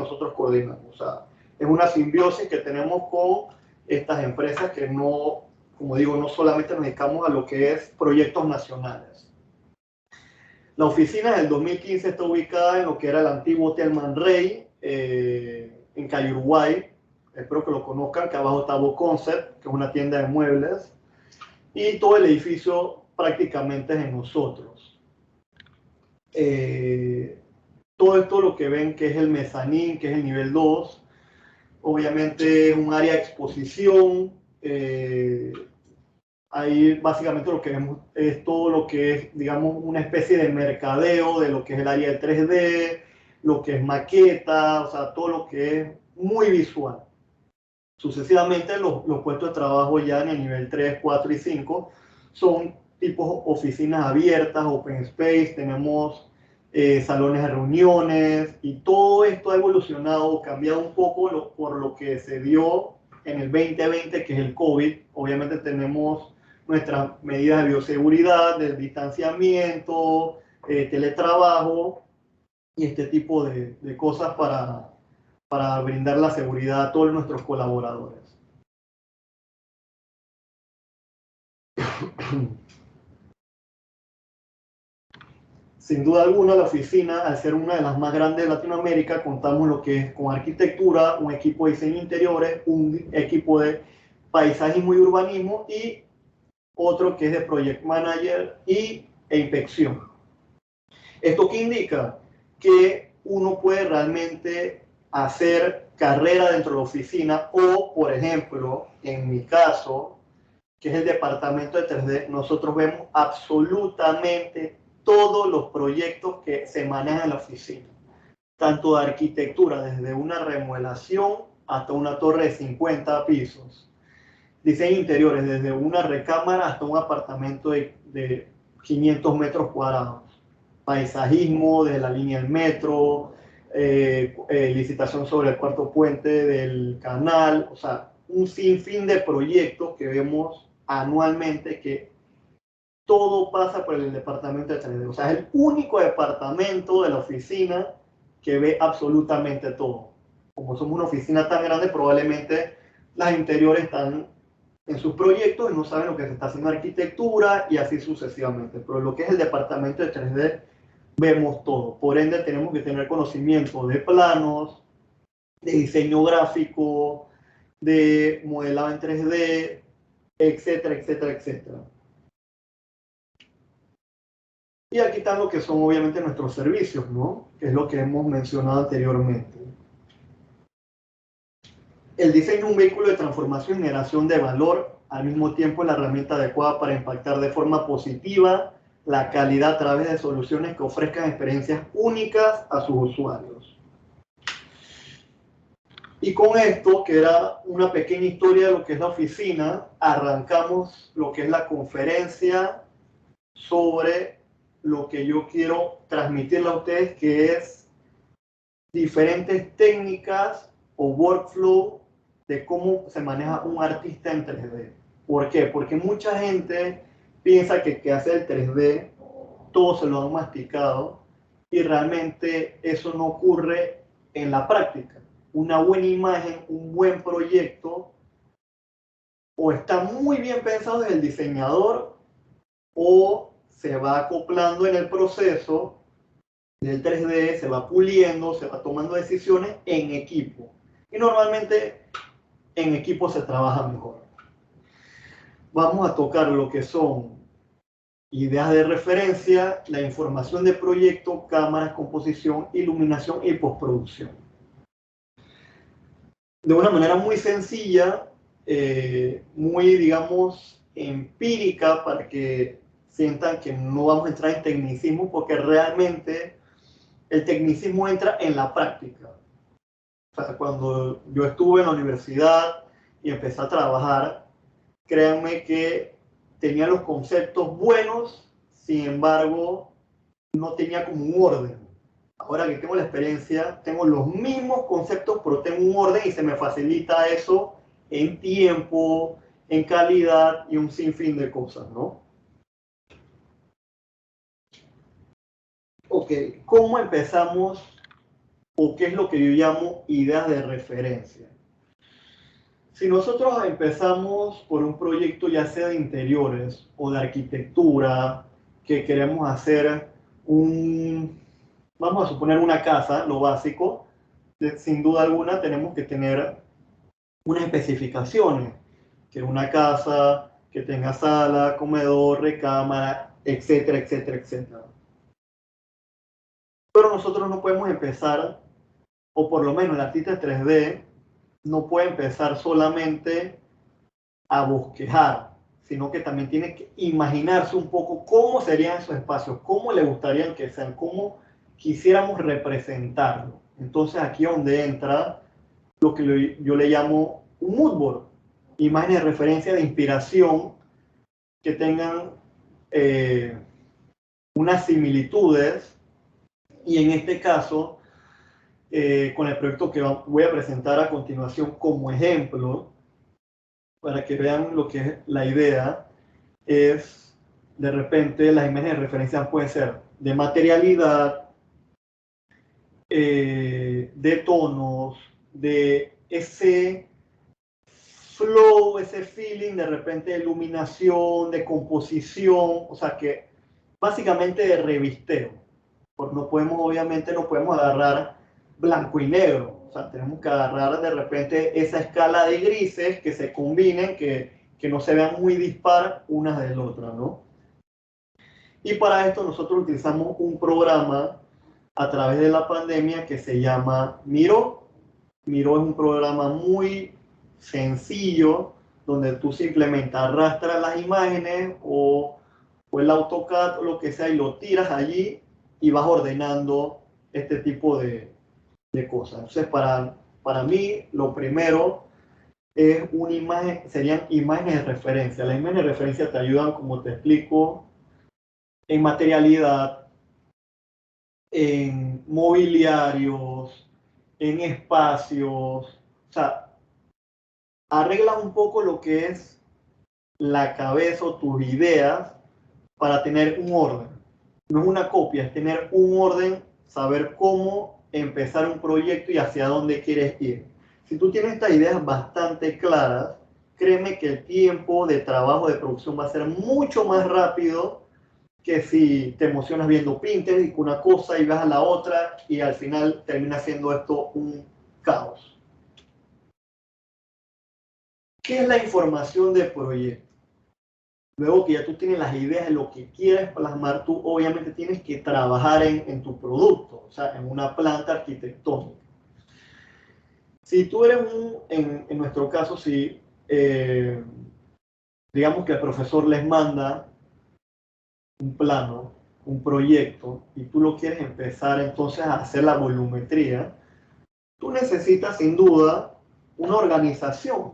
nosotros coordinamos. O sea, es una simbiosis que tenemos con estas empresas que no, como digo, no solamente nos dedicamos a lo que es proyectos nacionales. La oficina del 2015 está ubicada en lo que era el antiguo Hotel Man Ray, en Calle Uruguay. Espero que lo conozcan, que abajo está Bo Concept, que es una tienda de muebles. Y todo el edificio prácticamente es de nosotros. Todo esto lo que ven que es el mezanín, que es el nivel 2, obviamente es un área de exposición. Ahí básicamente lo que vemos es todo lo que es, digamos, una especie de mercadeo de lo que es el área de 3D, lo que es maqueta, o sea, todo lo que es muy visual. Sucesivamente los puestos de trabajo ya en el nivel 3, 4 y 5 son tipos oficinas abiertas, open space, tenemos salones de reuniones, y todo esto ha evolucionado, cambiado un poco por lo que se dio en el 2020, que es el COVID. Obviamente tenemos nuestras medidas de bioseguridad, del distanciamiento, teletrabajo y este tipo de cosas para brindar la seguridad a todos nuestros colaboradores. Sin duda alguna, la oficina, al ser una de las más grandes de Latinoamérica, contamos lo que es con arquitectura, un equipo de diseño de interiores, un equipo de paisajismo y urbanismo y otro que es de project manager e inspección. ¿Esto qué indica? Que uno puede realmente hacer carrera dentro de la oficina o, por ejemplo, en mi caso, que es el departamento de 3D, nosotros vemos absolutamente todos los proyectos que se manejan en la oficina, tanto de arquitectura, desde una remodelación hasta una torre de 50 pisos, diseño interiores, desde una recámara hasta un apartamento de 500 metros cuadrados, paisajismo, desde la línea del metro, licitación sobre el cuarto puente del canal, o sea, un sinfín de proyectos que vemos anualmente que todo pasa por el departamento de 3D. O sea, es el único departamento de la oficina que ve absolutamente todo. Como somos una oficina tan grande, probablemente las interiores están en sus proyectos y no saben lo que se está haciendo en arquitectura y así sucesivamente. Pero lo que es el departamento de 3D, vemos todo. Por ende, tenemos que tener conocimiento de planos, de diseño gráfico, de modelado en 3D, etcétera, etcétera, etcétera. Y aquí están lo que son obviamente nuestros servicios, ¿no? Que es lo que hemos mencionado anteriormente. El diseño de un vehículo de transformación y generación de valor, al mismo tiempo es la herramienta adecuada para impactar de forma positiva la calidad a través de soluciones que ofrezcan experiencias únicas a sus usuarios. Y con esto, que era una pequeña historia de lo que es la oficina, arrancamos lo que es la conferencia sobre lo que yo quiero transmitirle a ustedes, que es diferentes técnicas o workflow de cómo se maneja un artista en 3D. ¿Por qué? Porque mucha gente piensa que hace el 3D, todo se lo han masticado, y realmente eso no ocurre en la práctica. Una buena imagen, un buen proyecto, o está muy bien pensado desde el diseñador, o se va acoplando en el proceso del 3D, se va puliendo, se va tomando decisiones en equipo. Y normalmente en equipo se trabaja mejor. Vamos a tocar lo que son ideas de referencia, la información de proyecto, cámaras, composición, iluminación y postproducción. De una manera muy sencilla, muy, digamos, empírica, para que sientan que no vamos a entrar en tecnicismo, porque realmente el tecnicismo entra en la práctica. O sea, cuando yo estuve en la universidad y empecé a trabajar, créanme que tenía los conceptos buenos, sin embargo, no tenía como un orden. Ahora que tengo la experiencia, tengo los mismos conceptos, pero tengo un orden y se me facilita eso en tiempo, en calidad y un sinfín de cosas, ¿no? Ok, ¿cómo empezamos o qué es lo que yo llamo ideas de referencia. Si nosotros empezamos por un proyecto ya sea de interiores o de arquitectura, que queremos hacer vamos a suponer una casa, lo básico, sin duda alguna tenemos que tener unas especificaciones, que una casa que tenga sala, comedor, recámara, etcétera, etcétera, etcétera. Pero nosotros no podemos empezar, o por lo menos el artista 3D no puede empezar solamente a bosquejar, sino que también tiene que imaginarse un poco cómo serían esos espacios, cómo le gustarían que sean, cómo quisiéramos representarlo. Entonces aquí es donde entra lo que yo le llamo un mood board, imágenes de referencia de inspiración que tengan unas similitudes, y en este caso, con el proyecto que voy a presentar a continuación como ejemplo, para que vean lo que es la idea, es de repente las imágenes de referencia pueden ser de materialidad, de tonos, de ese flow, ese feeling, de repente de iluminación, de composición, o sea que básicamente de revisteo. Porque no podemos, obviamente, no podemos agarrar blanco y negro, o sea, tenemos que agarrar de repente esa escala de grises que se combinen, que no se vean muy dispar unas del otro, ¿no? Y para esto nosotros utilizamos un programa a través de la pandemia que se llama Miro. Miro es un programa muy sencillo donde tú simplemente arrastras las imágenes o el AutoCAD o lo que sea y lo tiras allí y vas ordenando este tipo de cosas. Entonces, para mí, lo primero es una imagen, serían imágenes de referencia. Las imágenes de referencia te ayudan, como te explico, en materialidad, en mobiliarios, en espacios, o sea, arregla un poco lo que es la cabeza o tus ideas para tener un orden. No es una copia, es tener un orden, saber cómo empezar un proyecto y hacia dónde quieres ir. Si tú tienes estas ideas bastante claras, créeme que el tiempo de trabajo de producción va a ser mucho más rápido que si te emocionas viendo Pinterest y una cosa y vas a la otra y al final termina siendo esto un caos. ¿Qué es la información de proyecto? Luego que ya tú tienes las ideas de lo que quieres plasmar, tú obviamente tienes que trabajar en tu producto, o sea, en una planta arquitectónica. Si tú eres en nuestro caso, si digamos que el profesor les manda un plano, un proyecto, y tú lo quieres empezar entonces a hacer la volumetría, tú necesitas sin duda una organización.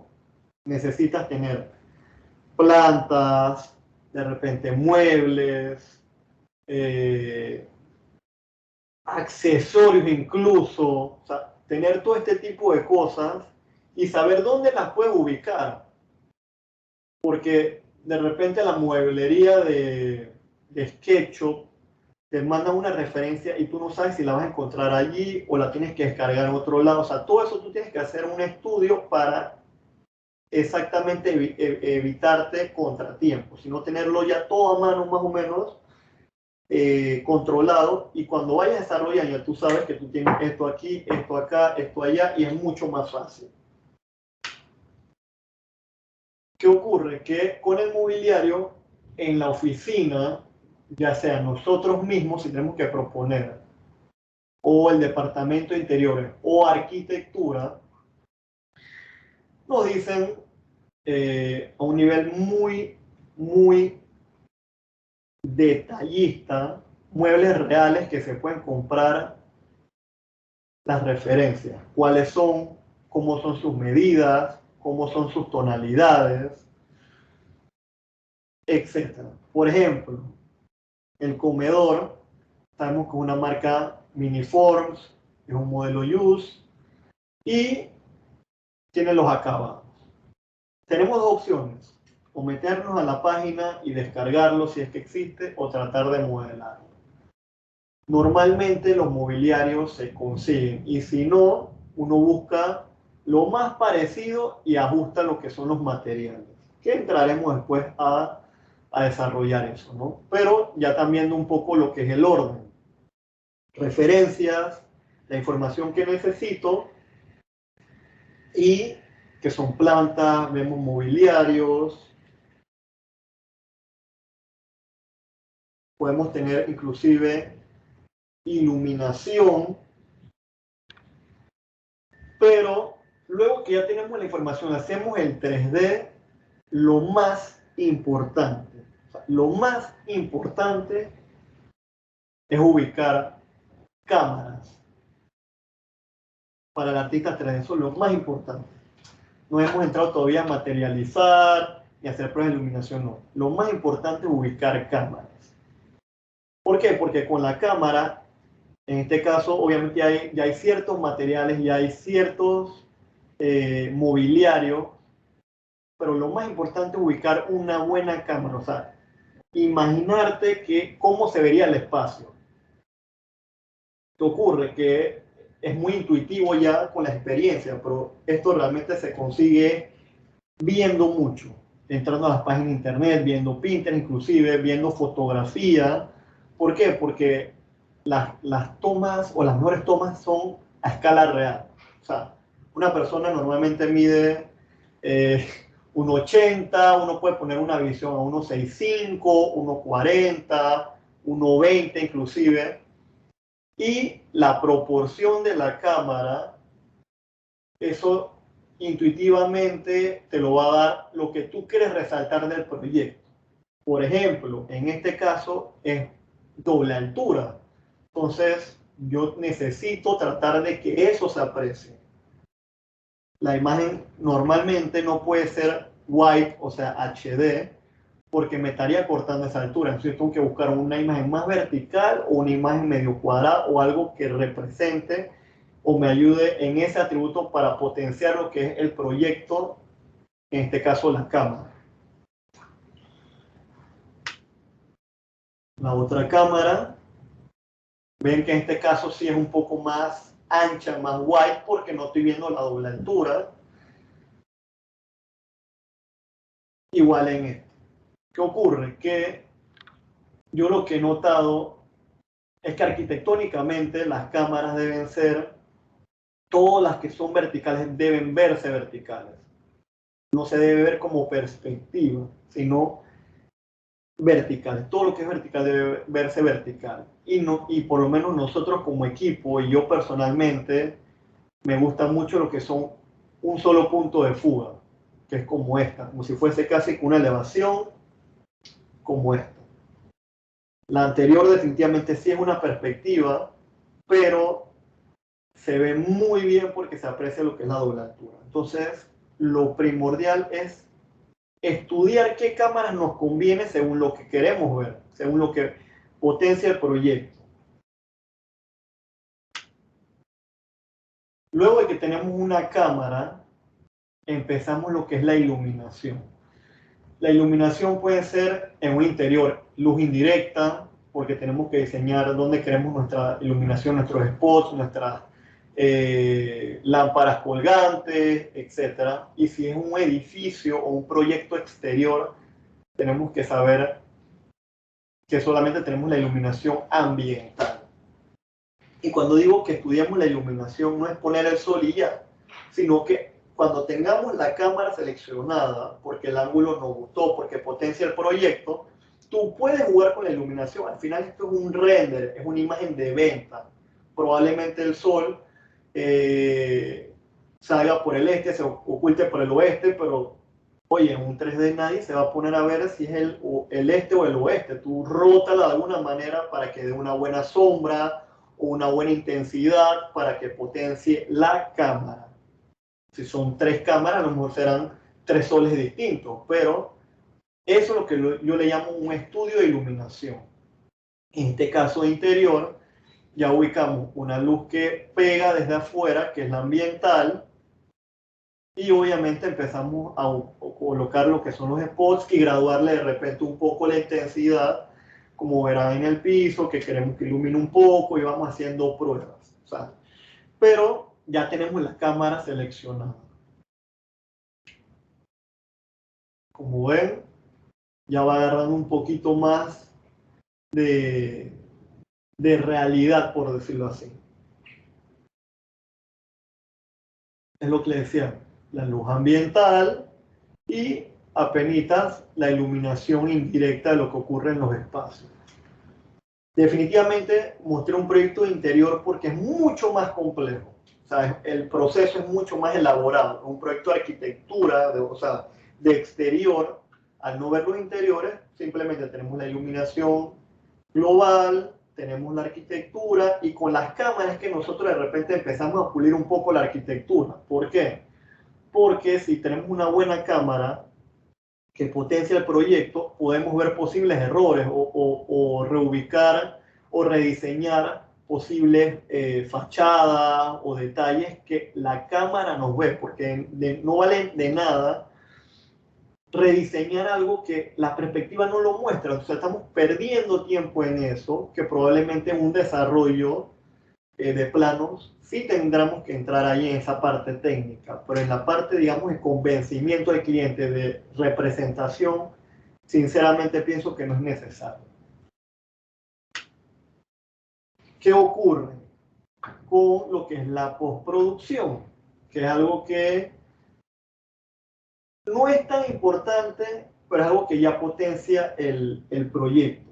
Necesitas tener plantas, de repente muebles, eh, accesorios incluso, o sea, tener todo este tipo de cosas y saber dónde las puedes ubicar. Porque de repente la mueblería de SketchUp te manda una referencia y tú no sabes si la vas a encontrar allí o la tienes que descargar en otro lado. O sea, todo eso tú tienes que hacer un estudio para exactamente evitarte contratiempos, sino tenerlo ya todo a mano más o menos controlado, y cuando vayas a desarrollar ya tú sabes que tú tienes esto aquí, esto acá, esto allá, y es mucho más fácil. ¿Qué ocurre? Que con el mobiliario en la oficina, ya sea nosotros mismos si tenemos que proponer, o el departamento de interiores, o arquitectura, nos dicen a un nivel muy, muy detallista, muebles reales que se pueden comprar, las referencias, cuáles son, cómo son sus medidas, cómo son sus tonalidades, etc. Por ejemplo, el comedor, sabemos que es una marca Miniforms, es un modelo Use y tiene los acabados. Tenemos dos opciones, o meternos a la página y descargarlo si es que existe, o tratar de modelarlo. Normalmente los mobiliarios se consiguen y si no, uno busca lo más parecido y ajusta lo que son los materiales, que entraremos después a desarrollar eso, ¿no? Pero ya también viendo un poco lo que es el orden, referencias, la información que necesito y que son plantas, vemos mobiliarios, podemos tener inclusive iluminación, pero luego que ya tenemos la información, hacemos el 3D, lo más importante, lo más importante es ubicar cámaras para el artista 3D, eso es lo más importante. No hemos entrado todavía a materializar y hacer pruebas de iluminación, no. Lo más importante es ubicar cámaras. ¿Por qué? Porque con la cámara, en este caso, obviamente ya hay ciertos materiales, ya hay ciertos mobiliarios, pero lo más importante es ubicar una buena cámara, o sea, imaginarte que cómo se vería el espacio. ¿Qué ocurre? Que es muy intuitivo ya con la experiencia, pero esto realmente se consigue viendo mucho, entrando a las páginas de internet, viendo Pinterest, inclusive viendo fotografía. ¿Por qué? Porque las tomas o las mejores tomas son a escala real. O sea, una persona normalmente mide 1,80, uno puede poner una visión a 1,65, 1,40, 1,20 inclusive, y la proporción de la cámara, eso intuitivamente te lo va a dar lo que tú quieres resaltar del proyecto. Por ejemplo, en este caso es doble altura. Entonces, yo necesito tratar de que eso se aprecie. La imagen normalmente no puede ser wide, o sea, HD, porque me estaría cortando esa altura. Entonces, tengo que buscar una imagen más vertical o una imagen medio cuadrada o algo que represente o me ayude en ese atributo para potenciar lo que es el proyecto, en este caso la cámara. La otra cámara, ven que en este caso sí es un poco más ancha, más wide, porque no estoy viendo la doble altura. Igual en esto. ¿Qué ocurre? Que yo lo que he notado es que arquitectónicamente las cámaras deben ser, todas las que son verticales deben verse verticales. No se debe ver como perspectiva, sino vertical. Todo lo que es vertical debe verse vertical. Y por lo menos nosotros como equipo y yo personalmente me gusta mucho lo que son un solo punto de fuga, que es como esta, como si fuese casi una elevación como esta. La anterior definitivamente sí es una perspectiva, pero se ve muy bien porque se aprecia lo que es la doble altura. Entonces, lo primordial es estudiar qué cámaras nos conviene según lo que queremos ver, según lo que potencia el proyecto. Luego de que tenemos una cámara, empezamos lo que es la iluminación. La iluminación puede ser en un interior, luz indirecta, porque tenemos que diseñar dónde queremos nuestra iluminación, nuestros spots, nuestras lámparas colgantes, etc. Y si es un edificio o un proyecto exterior, tenemos que saber que solamente tenemos la iluminación ambiental. Y cuando digo que estudiamos la iluminación, no es poner el sol y ya, sino que cuando tengamos la cámara seleccionada, porque el ángulo nos gustó, porque potencia el proyecto, tú puedes jugar con la iluminación. Al final esto es un render, es una imagen de venta. Probablemente el sol salga por el este, se oculte por el oeste, pero oye, en un 3D nadie se va a poner a ver si es el este o el oeste. Tú rótala de alguna manera para que dé una buena sombra o una buena intensidad para que potencie la cámara. Si son 3 cámaras, a lo mejor serán 3 soles distintos, pero eso es lo que yo le llamo un estudio de iluminación. En este caso de interior, ya ubicamos una luz que pega desde afuera, que es la ambiental, y obviamente empezamos a colocar lo que son los spots y graduarle de repente un poco la intensidad como verán en el piso, que queremos que ilumine un poco y vamos haciendo pruebas. O sea, pero ya tenemos la cámara seleccionada. Como ven, ya va agarrando un poquito más de realidad, por decirlo así. Es lo que les decía, la luz ambiental y apenitas la iluminación indirecta de lo que ocurre en los espacios. Definitivamente mostré un proyecto de interior porque es mucho más complejo. O sea, el proceso es mucho más elaborado. Un proyecto de arquitectura, o sea, de exterior, al no ver los interiores, simplemente tenemos la iluminación global, tenemos la arquitectura y con las cámaras que nosotros de repente empezamos a pulir un poco la arquitectura. ¿Por qué? Porque si tenemos una buena cámara que potencia el proyecto, podemos ver posibles errores o reubicar o rediseñar posibles fachadas o detalles que la cámara nos ve, porque no vale de nada rediseñar algo que la perspectiva no lo muestra. O sea, estamos perdiendo tiempo en eso, que probablemente en un desarrollo de planos sí tendremos que entrar ahí en esa parte técnica, pero en la parte, digamos, de convencimiento del cliente, de representación, sinceramente pienso que no es necesario. ¿Qué ocurre con lo que es la postproducción? Que es algo que no es tan importante, pero es algo que ya potencia el proyecto.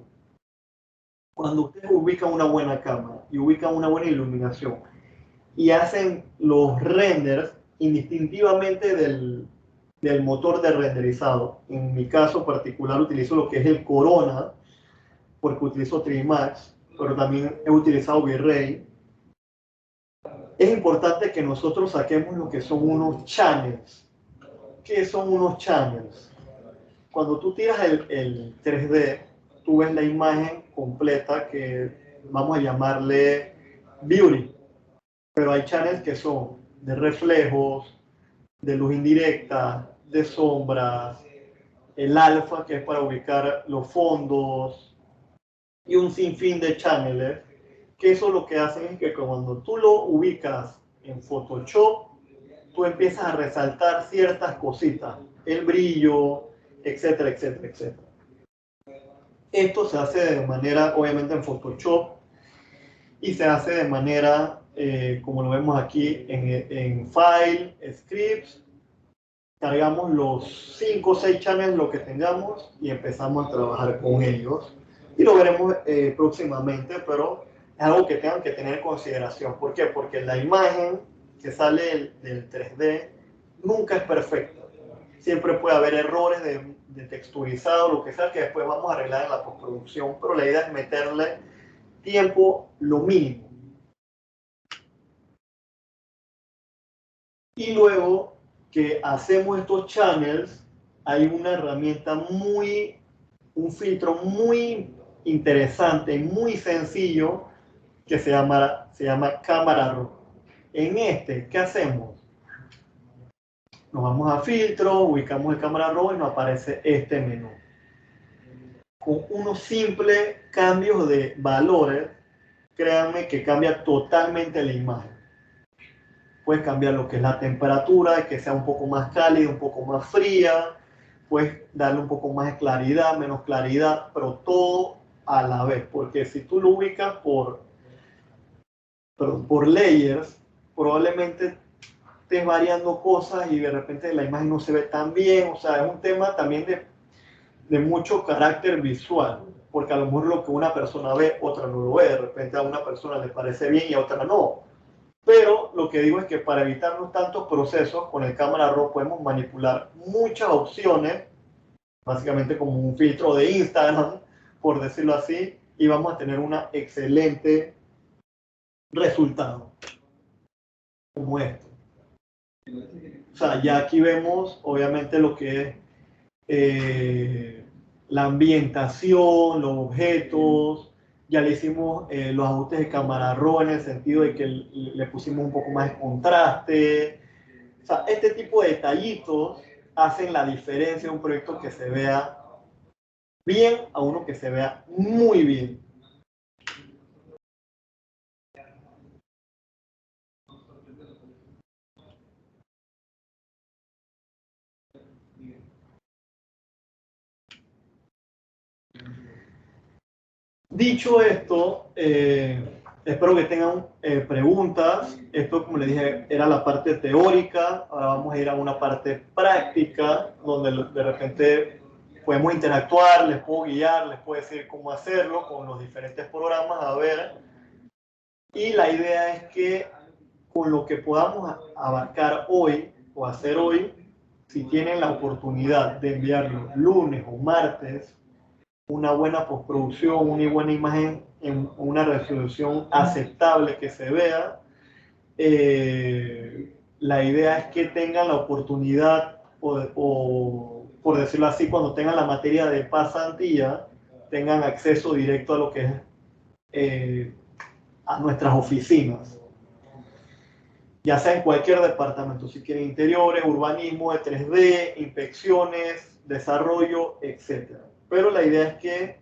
Cuando ustedes ubican una buena cámara y ubican una buena iluminación y hacen los renders indistintivamente del motor de renderizado. En mi caso particular utilizo lo que es el Corona, porque utilizo Trimax, pero también he utilizado V-Ray. Es importante que nosotros saquemos lo que son unos channels. ¿Qué son unos channels? Cuando tú tiras el 3D, tú ves la imagen completa que vamos a llamarle beauty, pero hay channels que son de reflejos, de luz indirecta, de sombras, el alfa, que es para ubicar los fondos, y un sinfín de channels, que eso lo que hacen es que cuando tú lo ubicas en Photoshop, tú empiezas a resaltar ciertas cositas, el brillo, etcétera, etcétera, etcétera. Esto se hace de manera, obviamente, en Photoshop, y se hace de manera, como lo vemos aquí, en File, Scripts. Cargamos los 5 o 6 channels, lo que tengamos, y empezamos a trabajar con ellos. Y lo veremos próximamente, pero es algo que tengan que tener en consideración. ¿Por qué? Porque la imagen que sale del 3D nunca es perfecta. Siempre puede haber errores de texturizado, lo que sea, que después vamos a arreglar en la postproducción, pero la idea es meterle tiempo lo mínimo. Y luego que hacemos estos channels, hay una herramienta un filtro muy interesante, muy sencillo, que se llama Cámara Raw. En este, ¿qué hacemos? Nos vamos a filtro, ubicamos el Cámara Raw y nos aparece este menú. Con unos simples cambios de valores, créanme que cambia totalmente la imagen. Puedes cambiar lo que es la temperatura, que sea un poco más cálida, un poco más fría. Puedes darle un poco más de claridad, menos claridad, pero todo a la vez. Porque si tú lo ubicas por layers, probablemente estés variando cosas y de repente la imagen no se ve tan bien. O sea, es un tema también de mucho carácter visual. Porque a lo mejor lo que una persona ve, otra no lo ve. De repente a una persona le parece bien y a otra no. Pero lo que digo es que para evitarnos tantos procesos, con el Cámara Raw podemos manipular muchas opciones, básicamente como un filtro de Instagram, por decirlo así, y vamos a tener un excelente resultado, como esto. O sea, ya aquí vemos, obviamente, lo que es la ambientación, los objetos. Ya le hicimos los ajustes de Cámara Raw en el sentido de que le pusimos un poco más de contraste. O sea, este tipo de detallitos hacen la diferencia de un proyecto que se vea bien a uno que se vea muy bien. Dicho esto, espero que tengan preguntas. Esto, como les dije, era la parte teórica. Ahora vamos a ir a una parte práctica, donde de repente podemos interactuar, les puedo guiar, les puedo decir cómo hacerlo con los diferentes programas. A ver. Y la idea es que con lo que podamos abarcar hoy o hacer hoy, si tienen la oportunidad de enviarlo lunes o martes, una buena postproducción, una buena imagen en una resolución aceptable que se vea. La idea es que tengan la oportunidad, por decirlo así, cuando tengan la materia de pasantía, tengan acceso directo a lo que es a nuestras oficinas, ya sea en cualquier departamento, si quieren interiores, urbanismo, de 3D, inspecciones, desarrollo, etc. Pero la idea es que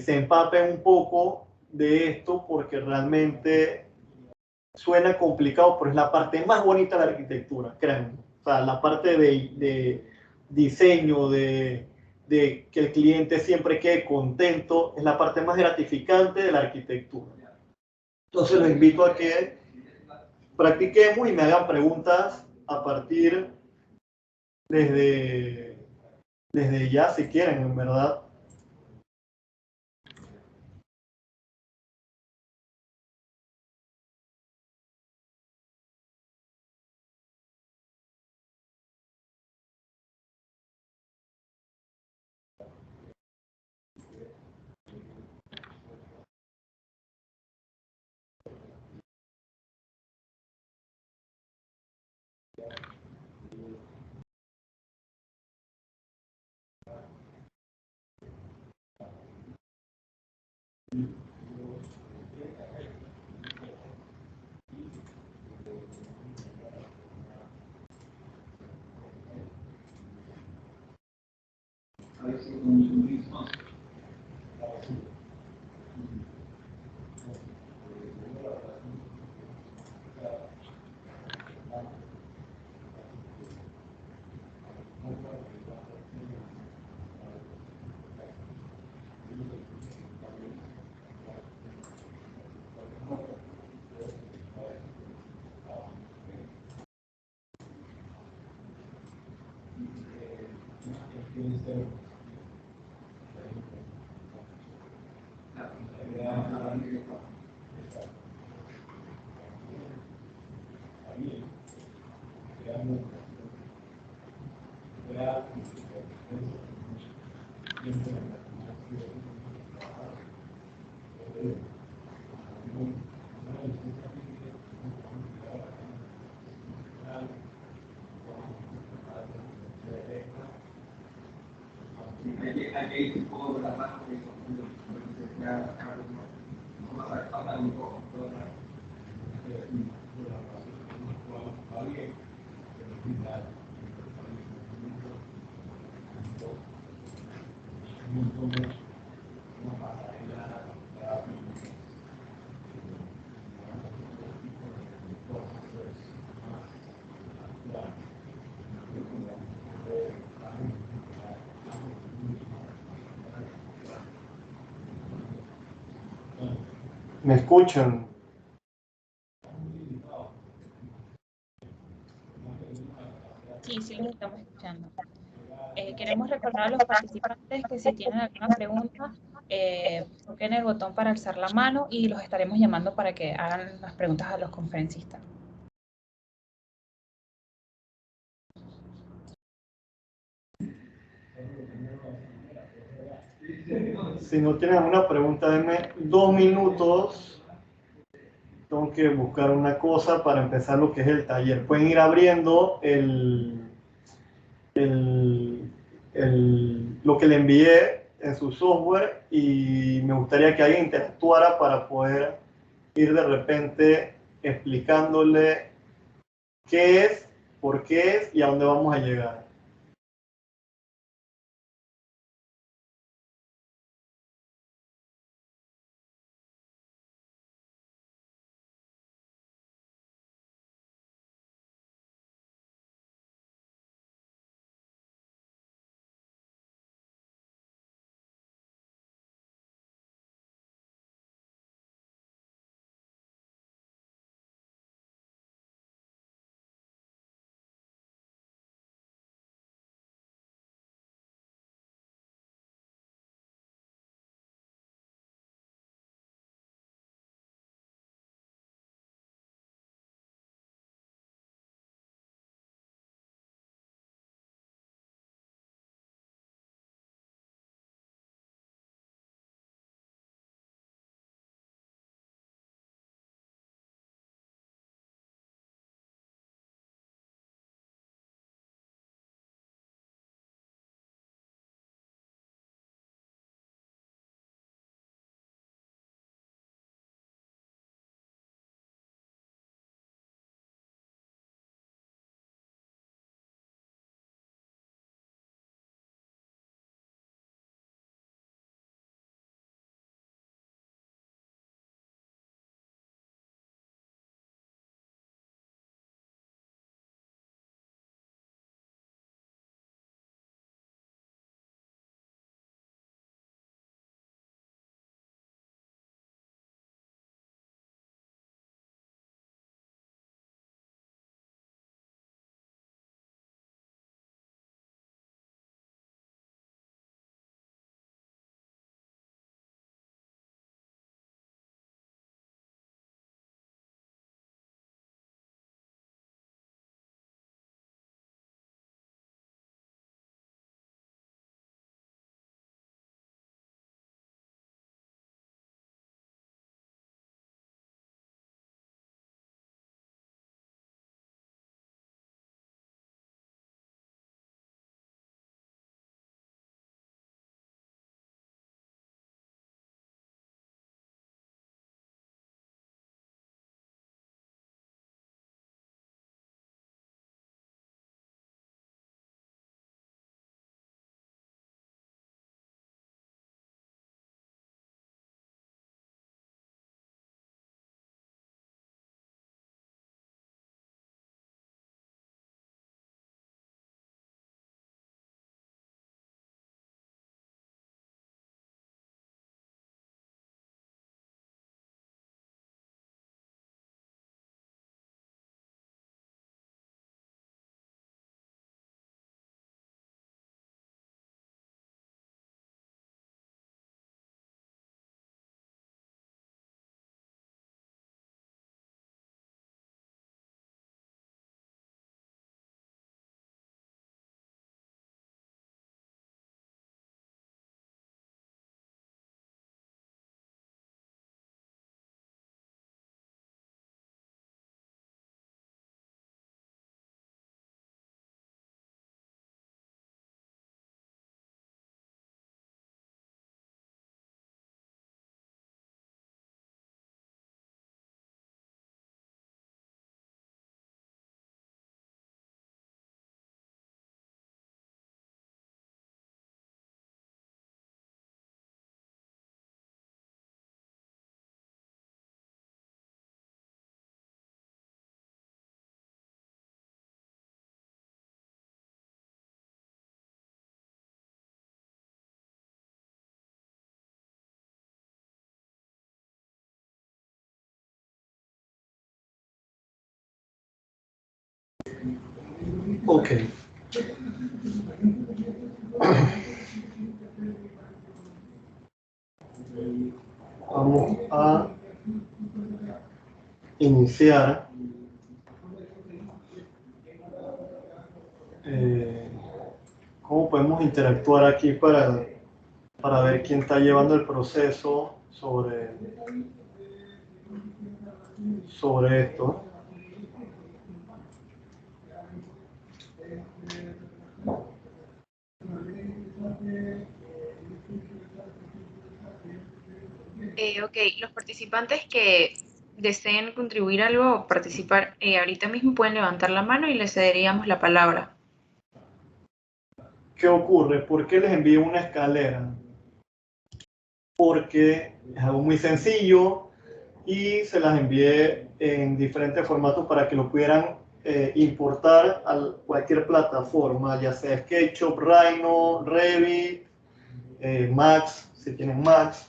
se empapen un poco de esto porque realmente suena complicado, pero es la parte más bonita de la arquitectura, créanme. O sea, la parte de diseño, de que el cliente siempre quede contento, es la parte más gratificante de la arquitectura. Entonces los invito a que practiquemos y me hagan preguntas a partir desde, desde ya, si quieren, en verdad. ¿Me escuchan? Sí, sí los estamos escuchando. Queremos recordar a los participantes que si tienen alguna pregunta, toquen el botón para alzar la mano y los estaremos llamando para que hagan las preguntas a los conferencistas. Si no tienen alguna pregunta, denme 2 minutos. Tengo que buscar una cosa para empezar lo que es el taller. Pueden ir abriendo lo que le envié en su software y me gustaría que alguien interactuara para poder ir de repente explicándole qué es, por qué es y a dónde vamos a llegar. Ok. Vamos a iniciar. ¿Cómo podemos interactuar aquí para ver quién está llevando el proceso sobre esto? Ok, los participantes que deseen contribuir algo o participar ahorita mismo pueden levantar la mano y les cederíamos la palabra. ¿Qué ocurre? ¿Por qué les envío una escalera? Porque es algo muy sencillo y se las envié en diferentes formatos para que lo pudieran importar a cualquier plataforma, ya sea SketchUp, Rhino, Revit, Max, si tienen Max.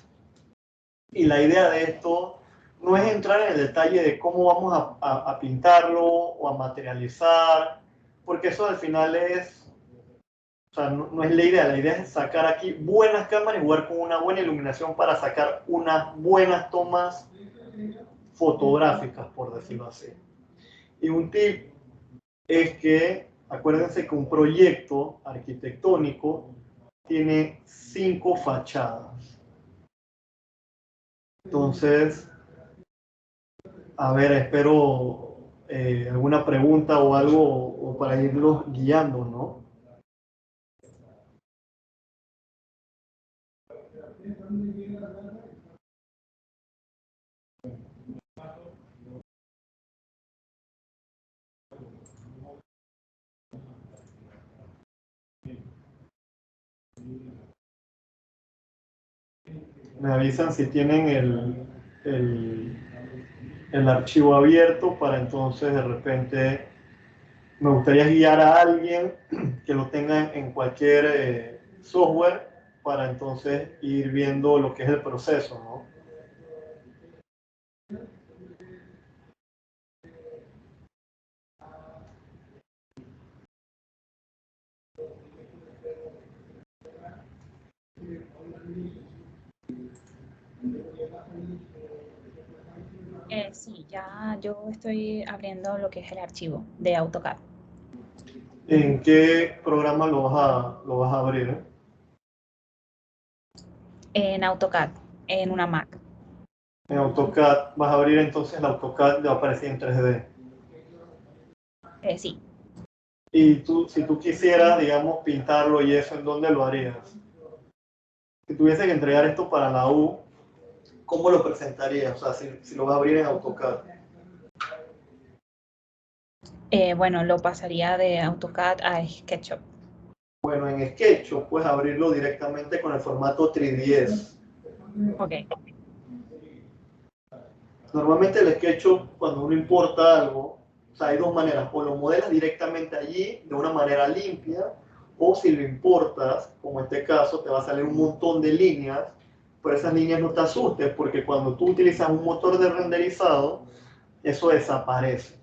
Y la idea de esto no es entrar en el detalle de cómo vamos a pintarlo o a materializar, porque eso al final o sea, no es la idea es sacar aquí buenas cámaras y jugar con una buena iluminación para sacar unas buenas tomas fotográficas, por decirlo así. Y un tip es que, acuérdense que un proyecto arquitectónico tiene 5 fachadas. Entonces, a ver, espero alguna pregunta o algo o para irlos guiando, ¿no? Me avisan si tienen el archivo abierto para entonces de repente me gustaría guiar a alguien que lo tenga en cualquier software para entonces ir viendo lo que es el proceso, ¿no? Sí, ya yo estoy abriendo lo que es el archivo de AutoCAD. ¿En qué programa lo vas a abrir? En AutoCAD, en una Mac. En AutoCAD vas a abrir entonces el AutoCAD, va a aparecer en 3D. Sí. Y tú, si tú quisieras, digamos, pintarlo y eso, ¿en dónde lo harías? Si tuviese que entregar esto para la U, ¿cómo lo presentarías? O sea, si lo vas a abrir en AutoCAD. Bueno, lo pasaría de AutoCAD a SketchUp. Bueno, en SketchUp puedes abrirlo directamente con el formato 3ds. Ok. Normalmente el SketchUp, cuando uno importa algo, o sea, hay dos maneras, o lo modelas directamente allí de una manera limpia, o si lo importas, como en este caso, te va a salir un montón de líneas, pero esas líneas no te asustes, porque cuando tú utilizas un motor de renderizado, eso desaparece.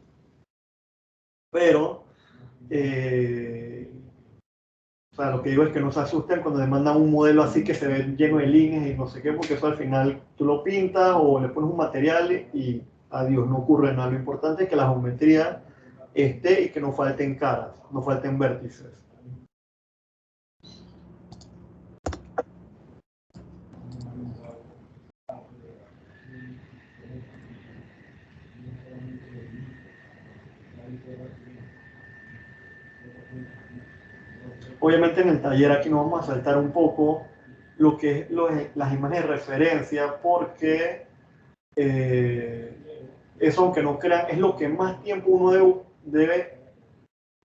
Pero, o sea, lo que digo es que no se asusten cuando le mandan un modelo así que se ve lleno de líneas y no sé qué, porque eso al final tú lo pintas o le pones un material y adiós, no ocurre nada. Lo importante es que la geometría esté y que no falten caras, no falten vértices. Obviamente en el taller aquí nos vamos a saltar un poco lo que es las imágenes de referencia, porque eso, aunque no crean, es lo que más tiempo uno debe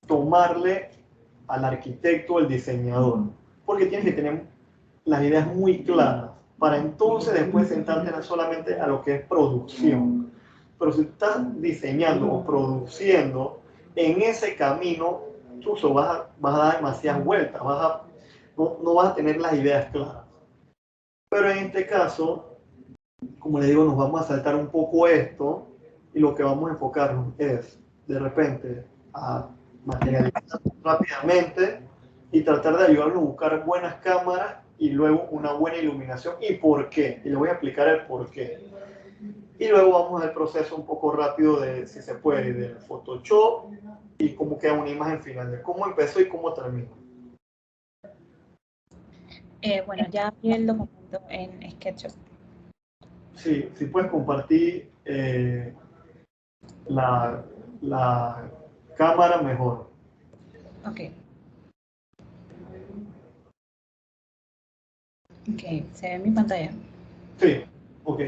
tomarle al arquitecto o al diseñador, porque tienes que tener las ideas muy claras para entonces después sentarte solamente a lo que es producción. Pero si estás diseñando o produciendo, en ese camino tú vas a dar demasiadas vueltas, no vas a tener las ideas claras. Pero en este caso, como le digo, nos vamos a saltar un poco esto y lo que vamos a enfocarnos es de repente a materializar rápidamente y tratar de ayudarlos a buscar buenas cámaras y luego una buena iluminación y por qué. Y les voy a explicar el por qué. Y luego vamos al proceso un poco rápido de, si se puede, del Photoshop y cómo queda una imagen final, de cómo empezó y cómo termina. Bueno, ya vi el documento en SketchUp. Sí, si puedes compartir la cámara mejor. Ok. Ok, se ve en mi pantalla. Sí, ok.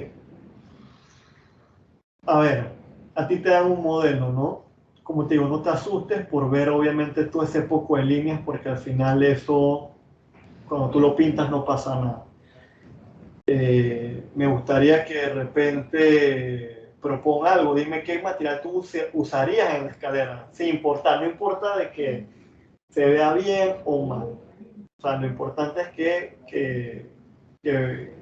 A ver, a ti te dan un modelo, ¿no? Como te digo, no te asustes por ver obviamente todo ese poco de líneas porque al final eso, cuando tú lo pintas no pasa nada. Me gustaría que de repente proponga algo, dime qué material tú usarías en la escalera, sin importar, no importa de que se vea bien o mal. O sea, lo importante es que, que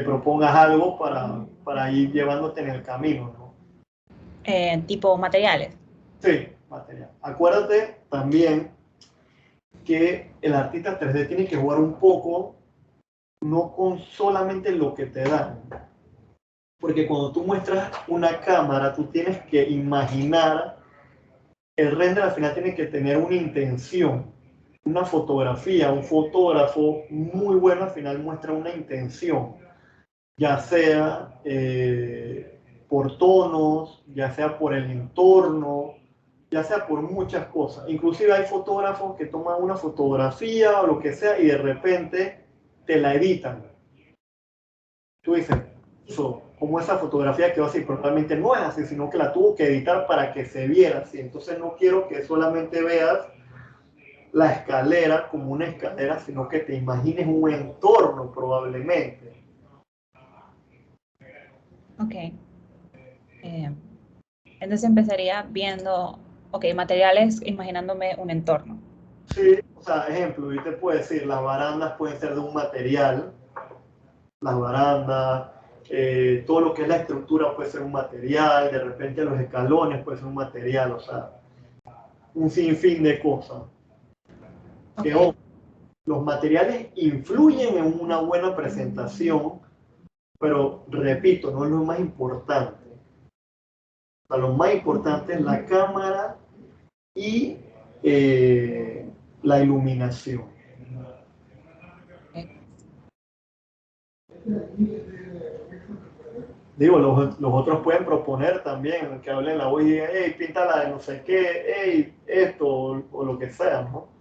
propongas algo para ir llevándote en el camino, ¿no? Tipo materiales. Sí, material. Acuérdate también que el artista 3D tiene que jugar un poco, no con solamente lo que te dan. Porque cuando tú muestras una cámara, tú tienes que imaginar, el render al final tiene que tener una intención, una fotografía, un fotógrafo muy bueno al final muestra una intención, ya sea por tonos, ya sea por el entorno, ya sea por muchas cosas. Inclusive hay fotógrafos que toman una fotografía o lo que sea y de repente te la editan. Tú dices, como esa fotografía quedó así, pero realmente no es así, sino que la tuvo que editar para que se viera así. Entonces no quiero que solamente veas la escalera como una escalera, sino que te imagines un entorno probablemente. Ok. Entonces empezaría viendo, ok, materiales, imaginándome un entorno. Sí, o sea, ejemplo, yo te puedo decir, las barandas pueden ser de un material, las barandas, todo lo que es la estructura puede ser un material, de repente los escalones puede ser un material, o sea, un sinfín de cosas. Que Ok. los materiales influyen en una buena presentación, pero repito, no es lo más importante. O sea, lo más importante es la cámara y la iluminación. Ok. Digo, los otros pueden proponer también, que hablen la voz y digan, hey, píntala de no sé qué, hey, esto, o lo que sea, ¿no?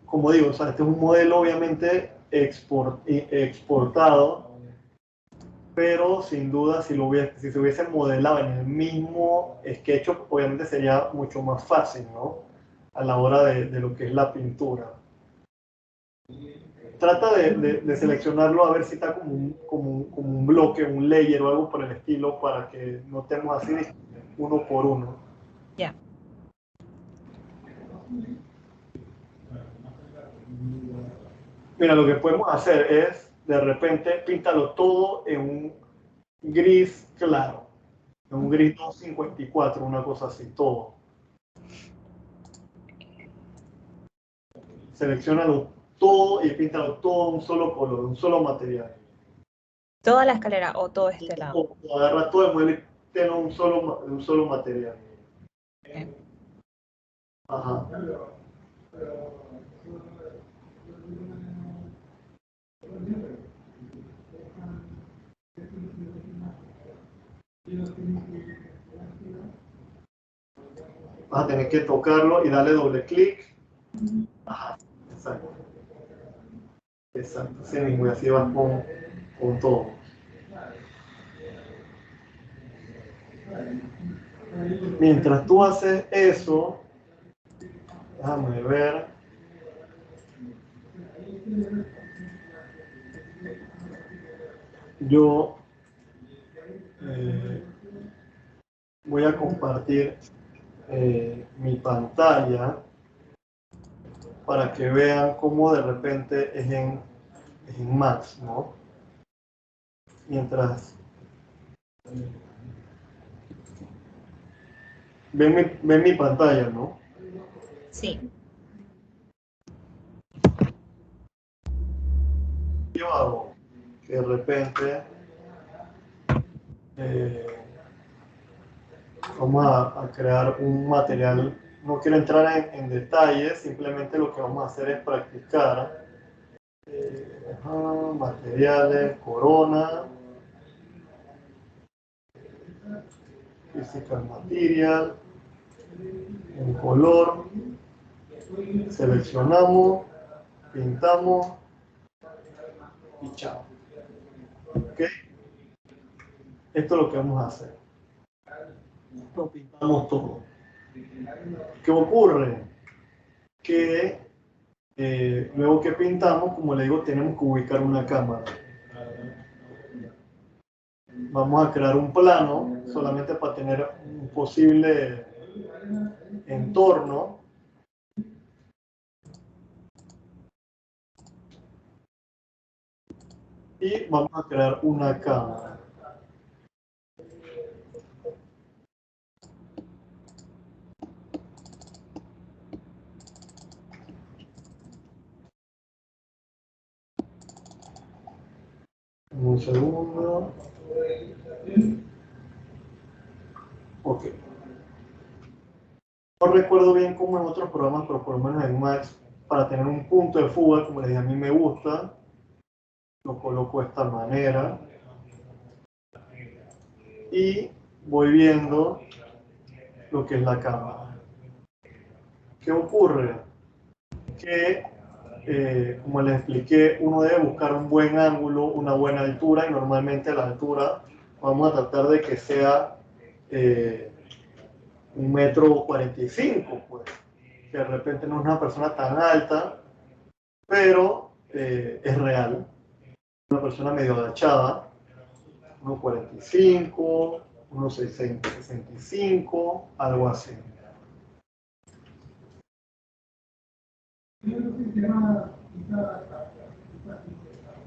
Como digo, o sea, este es un modelo obviamente exportado, pero sin duda si se hubiese modelado en el mismo SketchUp, obviamente sería mucho más fácil, ¿no? A la hora de lo que es la pintura. Trata de seleccionarlo a ver si está como un bloque, un layer o algo por el estilo para que notemos así uno por uno. Ya. Mira, lo que podemos hacer es, de repente, píntalo todo en un gris claro, en un gris 254, una cosa así, todo. Seleccionalo todo y píntalo todo un solo color, un solo material. Toda la escalera o todo este lado. O agarra todo el mueble y tenlo un solo material. Ok. Ajá. Vas a tener que tocarlo y darle doble clic. Ajá, exacto. Exacto, así mismo, y así vas con todo. Mientras tú haces eso, déjame ver. Yo voy a compartir mi pantalla para que vean cómo de repente es en Max, ¿no? Mientras ven mi pantalla, ¿no? Sí. Yo hago que de repente vamos a crear un material. No quiero entrar en detalles, simplemente lo que vamos a hacer es practicar. Materiales, corona, physical material, un color, seleccionamos, pintamos y chao. ¿Ok? Esto es lo que vamos a hacer. Lo pintamos todo. ¿Qué ocurre? Que luego que pintamos, como le digo, tenemos que ubicar una cámara. Vamos a crear un plano solamente para tener un posible entorno. Y vamos a crear una cámara. Un segundo. Ok. No recuerdo bien cómo en otros programas, pero por lo menos en Max, para tener un punto de fuga, como les dije, a mí me gusta, lo coloco de esta manera. Y voy viendo lo que es la cámara. ¿Qué ocurre? Que, como les expliqué, uno debe buscar un buen ángulo, una buena altura, y normalmente la altura vamos a tratar de que sea 1,45 m, pues, que de repente no es una persona tan alta, pero es real. Una persona medio agachada, 1,45, 1,65, algo así.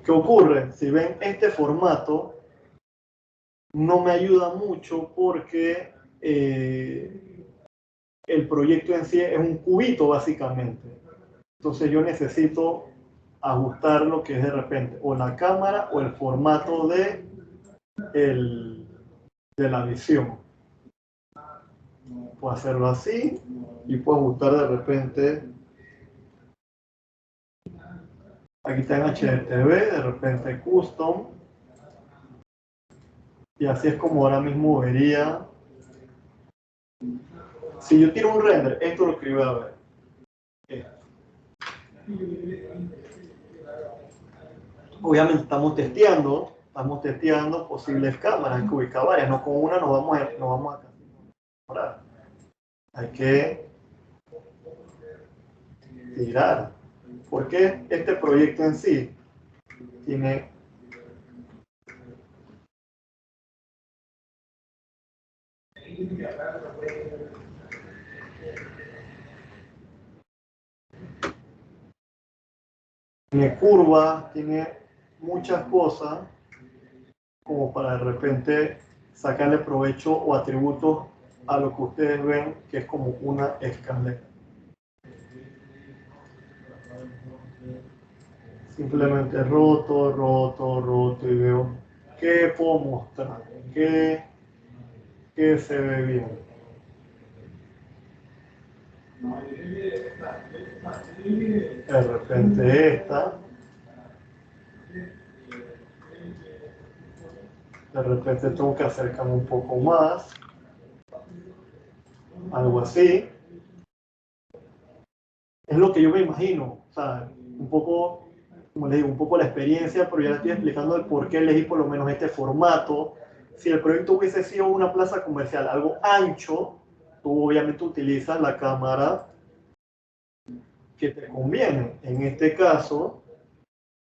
¿Qué ocurre? Si ven este formato, no me ayuda mucho porque el proyecto en sí es un cubito básicamente. Entonces yo necesito ajustar lo que es de repente o la cámara o el formato de la visión. Puedo hacerlo así y puedo ajustar de repente. Aquí está en HDTV, de repente Custom. Y así es como ahora mismo vería. Si yo tiro un render, esto es lo que yo voy a ver. Obviamente estamos testeando posibles cámaras, hay que ubicar varias, no con una nos vamos a mejorar. Hay que tirar, porque este proyecto en sí tiene curvas, tiene muchas cosas como para de repente sacarle provecho o atributos a lo que ustedes ven que es como una escalera. Simplemente roto y veo qué puedo mostrar, qué se ve bien. De repente esta. De repente tengo que acercarme un poco más. Algo así. Es lo que yo me imagino. O sea, un poco, como les digo, un poco la experiencia, pero ya les estoy explicando el por qué elegí por lo menos este formato. Si el proyecto hubiese sido una plaza comercial, algo ancho, tú obviamente utilizas la cámara que te conviene. En este caso,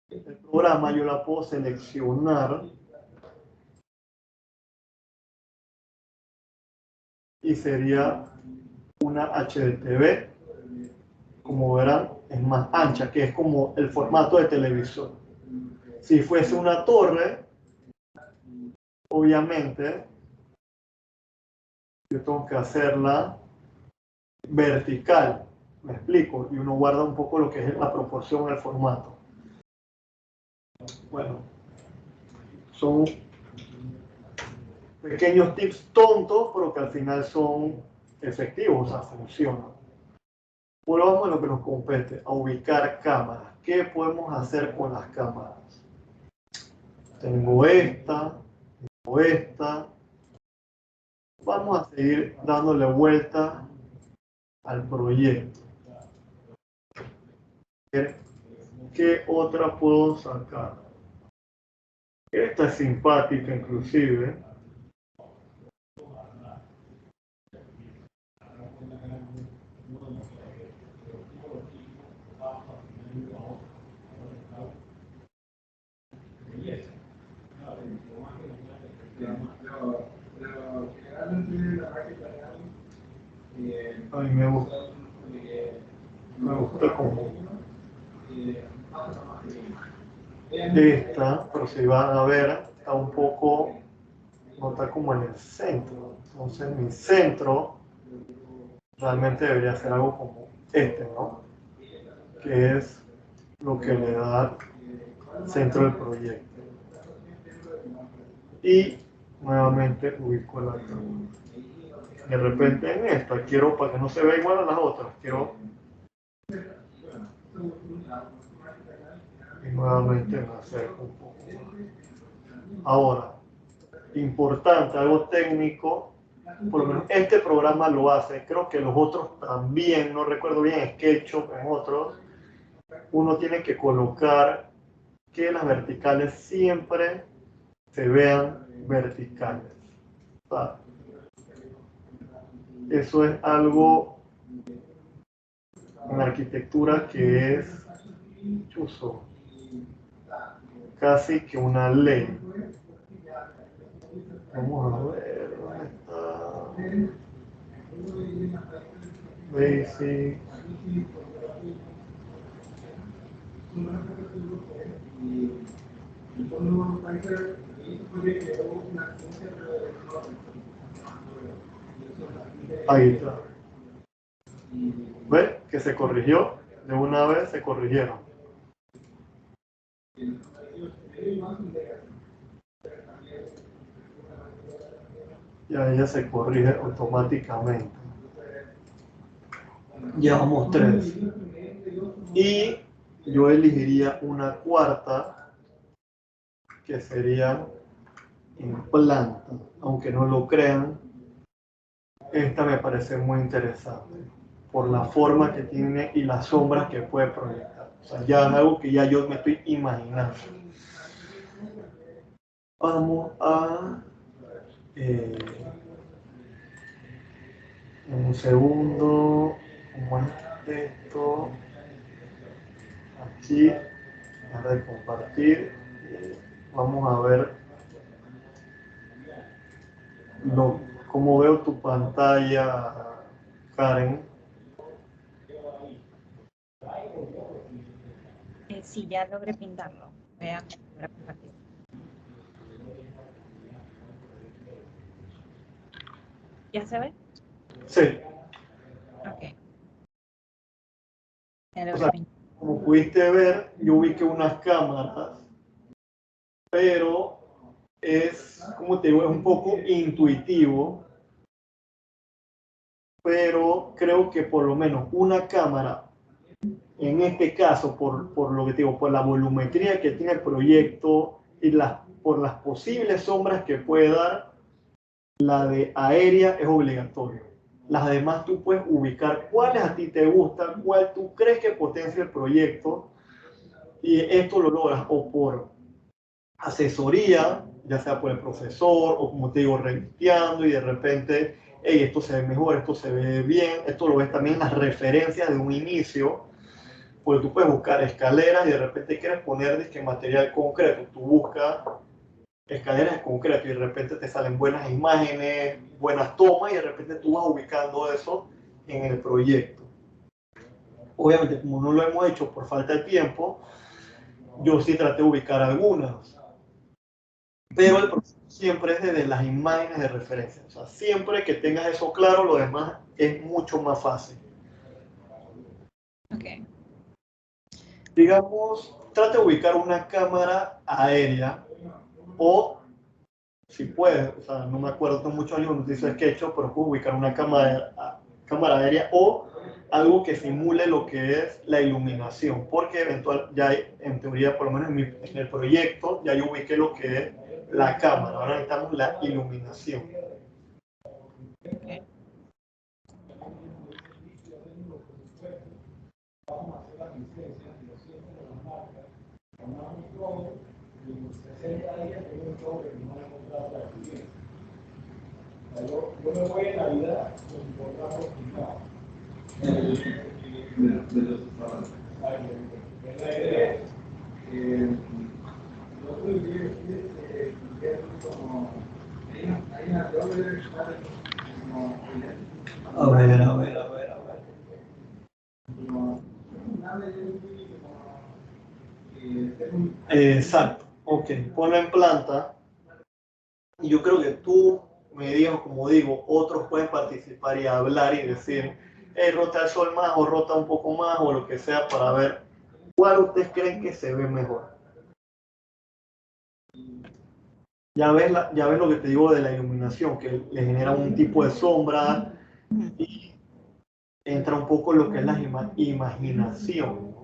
el programa yo la puedo seleccionar y sería una HDTV, como verán, es más ancha, que es como el formato de televisor. Si fuese una torre, obviamente, yo tengo que hacerla vertical, me explico, y uno guarda un poco lo que es la proporción, el formato. Bueno, son pequeños tips tontos, pero que al final son efectivos, o sea, funcionan. Volvamos a lo que nos compete, a ubicar cámaras. ¿Qué podemos hacer con las cámaras? Tengo esta. Vamos a seguir dándole vuelta al proyecto. ¿Qué otra puedo sacar? Esta es simpática inclusive. A mí me gusta como esta, pero si van a ver, está un poco, no está como en el centro. Entonces mi centro realmente debería ser algo como este, ¿no? Que es lo que le da centro del proyecto. Y nuevamente ubico el actor. De repente en esta quiero, para que no se vea igual a las otras, quiero y nuevamente me acerco un poco más. Ahora, importante, algo técnico, por lo menos este programa lo hace, creo que los otros también, no recuerdo bien, SketchUp en otros, uno tiene que colocar que las verticales siempre se vean verticales. O sea, eso es algo en arquitectura que es chuzo, casi que una ley. Vamos a ver, ¿dónde está? Basic. Ahí está. ¿Ves? Que se corrigió. De una vez se corrigieron. Y ahí ya se corrige automáticamente. Llevamos 3. Y yo elegiría una cuarta, que sería en planta. Aunque no lo crean, esta me parece muy interesante por la forma que tiene y las sombras que puede proyectar. O sea, ya es algo que ya yo me estoy imaginando. Vamos a un segundo, como es esto, aquí, dejar de compartir, vamos a ver cómo veo tu pantalla, Karen. Sí, ya logré pintarlo. Vean, voy a compartir. ¿Ya se ve? Sí. Ok. Ya O sea, como pudiste ver, yo ubiqué unas cámaras, pero es, como te digo, es un poco intuitivo, pero creo que por lo menos una cámara, en este caso, por lo que te digo, por la volumetría que tiene el proyecto y por las posibles sombras que puede dar, la de aérea es obligatoria. Las demás tú puedes ubicar cuáles a ti te gustan, cuál tú crees que potencia el proyecto, y esto lo logras o por asesoría, ya sea por el profesor, o como te digo, revisteando y de repente, hey, esto se ve mejor, esto se ve bien, esto lo ves también en las referencias de un inicio, porque tú puedes buscar escaleras y de repente quieres poner material concreto, tú buscas escaleras de concreto y de repente te salen buenas imágenes, buenas tomas y de repente tú vas ubicando eso en el proyecto. Obviamente, como no lo hemos hecho por falta de tiempo, yo sí traté de ubicar algunas. Pero el proceso siempre es desde las imágenes de referencia. O sea, siempre que tengas eso claro, lo demás es mucho más fácil. Ok. Digamos, trate de ubicar una cámara aérea o, si puedes, o sea, no me acuerdo mucho de ningún utilizo SketchUp, pero puedes ubicar una cámara aérea o algo que simule lo que es la iluminación, porque ya en teoría, por lo menos en el proyecto, ya yo ubiqué lo que es la cámara. Ahora necesitamos la iluminación. Okay. Yo me voy en Navidad con otra de los estados. La idea es nosotros que como hay una doble A ver. Exacto, ok, ponlo en planta y yo creo que tú me digas, como digo, otros pueden participar y hablar y decir, rota el sol más o rota un poco más o lo que sea para ver cuál ustedes creen que se ve mejor. Ya ves lo que te digo de la iluminación, que le genera un tipo de sombra y entra un poco lo que es la imaginación, ¿no?